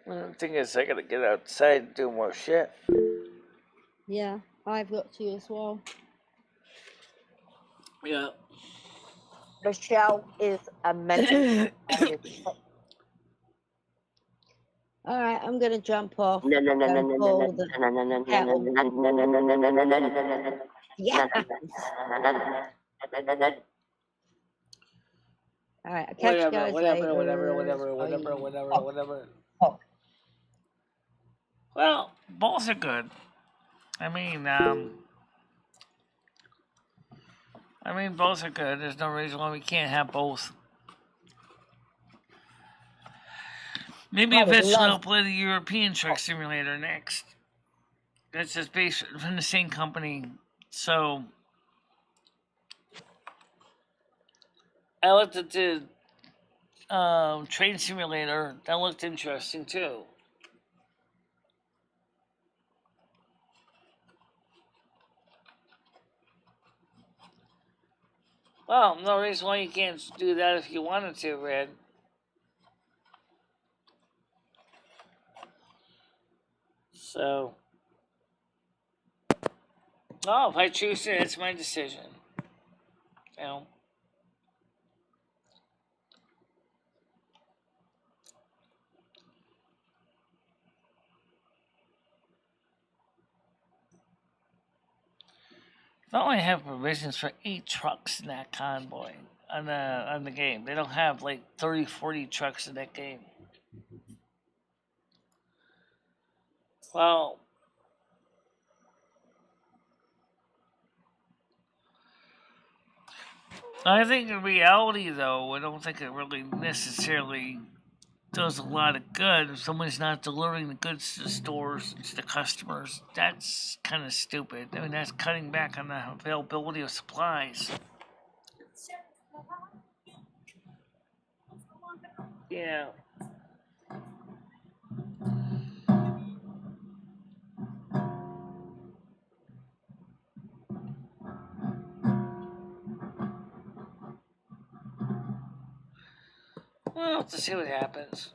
Well, the thing is, I gotta get outside and do more shit. Yeah, I've got to as well. Yeah. Michelle is a mental. All right, I'm gonna jump off. Yeah. All right, I'll catch you guys later. Whatever. Well, both are good. I mean, both are good. There's no reason why we can't have both. Maybe eventually I'll play the European Truck Simulator next. That's just based from the same company. So, I looked at the train simulator. That looked interesting too. Well, no reason why you can't do that if you wanted to, Red. So, if I choose to, it's my decision. You know. I only have provisions for 8 trucks in that convoy. on the game. They don't have like 30, 40 trucks in that game. Well, I think in reality, though, I don't think it really necessarily does a lot of good if someone's not delivering the goods to the stores and to the customers. That's kind of stupid. I mean, that's cutting back on the availability of supplies. Yeah. We'll have to see what happens.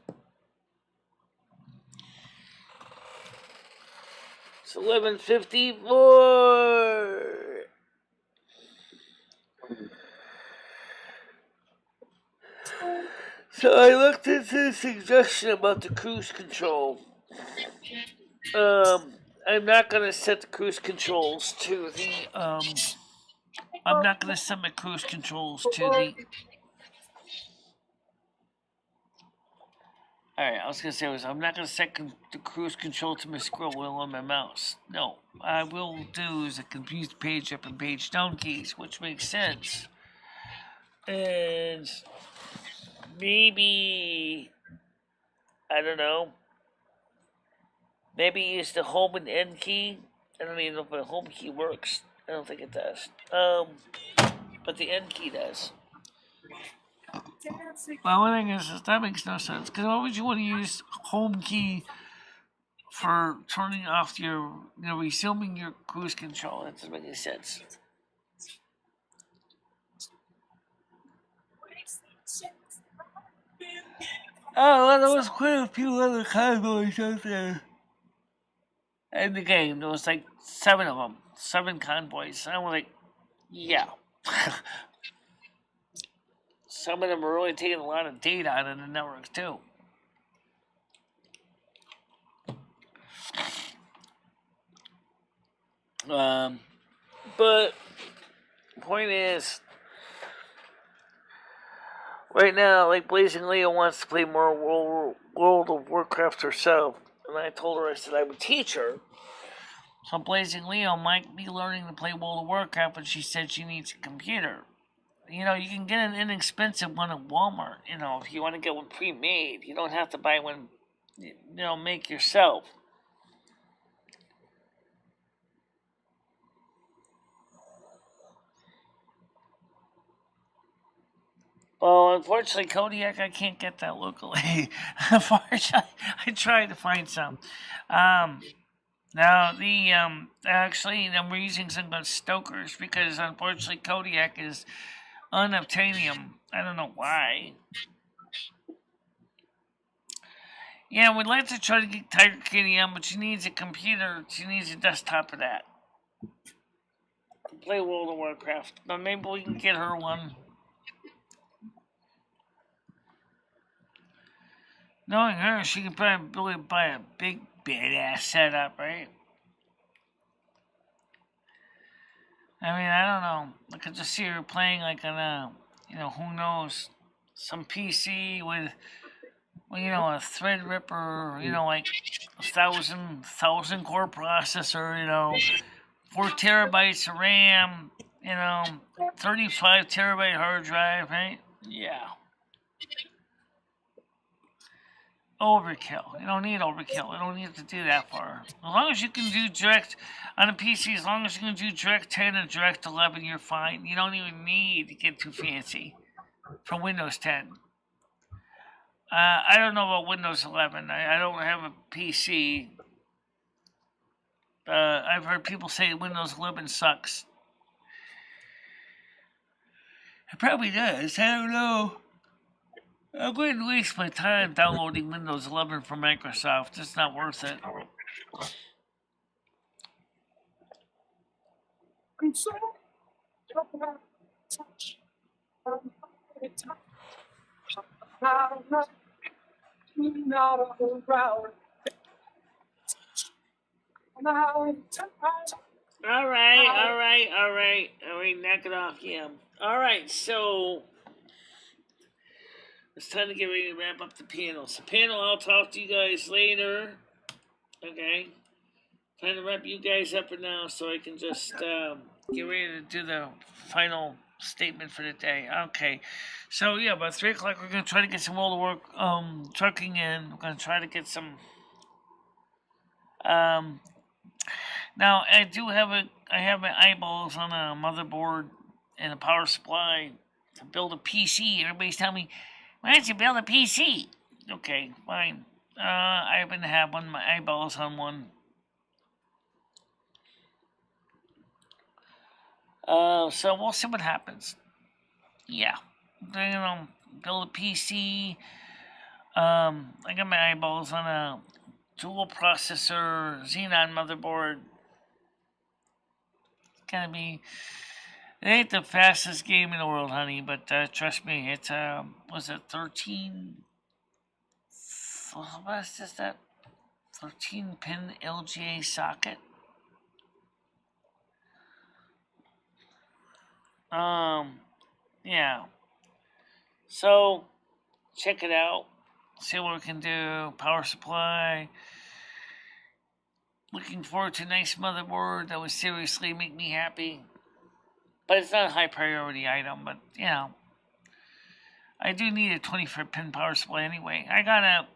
It's 11:54. So I looked into the suggestion about the cruise control. I'm not gonna set the cruise controls to the I'm not gonna set my cruise controls to the. Alright, I was gonna say I'm not gonna set the cruise control to my scroll wheel on my mouse. No, I will do is I can use the page up and page down keys, which makes sense. And maybe I don't know. Maybe use the home and end key. I don't even know if my home key works. I don't think it does. But the end key does. Well, one thing is that makes no sense. Because why would you want to use home key for turning off your, resuming your cruise control? That doesn't make any sense. Oh, well, there was quite a few other convoys out there in the game. There was like 7 of them. 7 convoys. And I was like, yeah. Some of them are really taking a lot of data out of the networks, too. But the point is, right now, like Blazing Leo wants to play more World of Warcraft herself. And I told her, I said I would teach her. So Blazing Leo might be learning to play World of Warcraft, but she said she needs a computer. You can get an inexpensive one at Walmart. If you want to get one pre-made, you don't have to buy one, make yourself. Well, unfortunately, Kodiak, I can't get that locally. Unfortunately, I tried to find some. Now, actually, we're using some called Stokers because, unfortunately, Kodiak is unobtainium. I don't know why. Yeah, we'd like to try to get Tiger Kitty on, but she needs a computer. She needs a desktop for that. To play World of Warcraft. But maybe we can get her one. Knowing her, she can probably buy a big, badass setup, right? I mean, I don't know. I could just see her playing like on a, who knows, some PC with, a Threadripper, like 1,000 core processor, 4 terabytes of RAM, 35 terabyte hard drive, right? Yeah. Overkill. You don't need overkill. You don't need to do that far. As long as you can do direct on a PC, as long as you can do direct 10 and direct 11, you're fine. You don't even need to get too fancy for Windows 10. I don't know about Windows 11. I don't have a PC. I've heard people say Windows 11 sucks. It probably does. I don't know. I'm going to waste my time downloading Windows 11 from Microsoft. It's not worth it. All right, knock it off, yeah. All right, so it's time to get ready to wrap up the panel. So panel, I'll talk to you guys later. Okay. Time to wrap you guys up now so I can just get ready to do the final statement for the day. Okay. So yeah, about 3 o'clock we're gonna try to get some roller work trucking in. We're gonna try to get some now I have my eyeballs on a motherboard and a power supply to build a PC. Everybody's telling me, why don't you build a PC? Okay, fine. I happen to have my eyeballs on one. So we'll see what happens. Yeah, I'm gonna build a PC. I got my eyeballs on a dual processor Xenon motherboard. It's gonna be. It ain't the fastest game in the world, honey, but trust me, it's was it 13? What is that? 13-pin LGA socket. Yeah. So, check it out. See what we can do. Power supply. Looking forward to a nice motherboard that would seriously make me happy. But it's not a high priority item, but, you know. I do need a 24-pin power supply anyway. I gotta...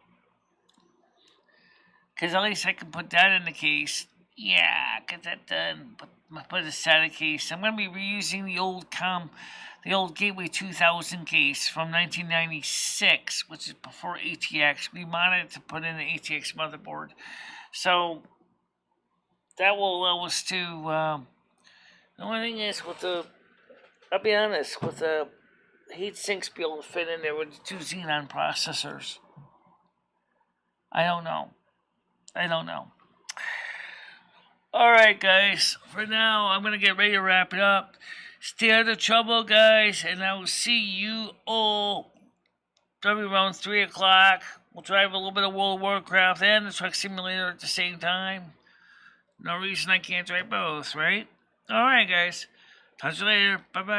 Because at least I can put that in the case. Yeah, get that done. Put a SATA case. I'm going to be reusing the old Gateway 2000 case from 1996, which is before ATX. We modded it to put in the ATX motherboard. So, that will allow us to... the only thing is, I'll be honest, with the heat sinks be able to fit in there with the 2 Xenon processors. I don't know. Alright, guys. For now, I'm going to get ready to wrap it up. Stay out of trouble, guys, and I will see you all probably around 3 o'clock. We'll drive a little bit of World of Warcraft and the Truck Simulator at the same time. No reason I can't drive both, right? Alright, guys. Talk to you later. Bye-bye.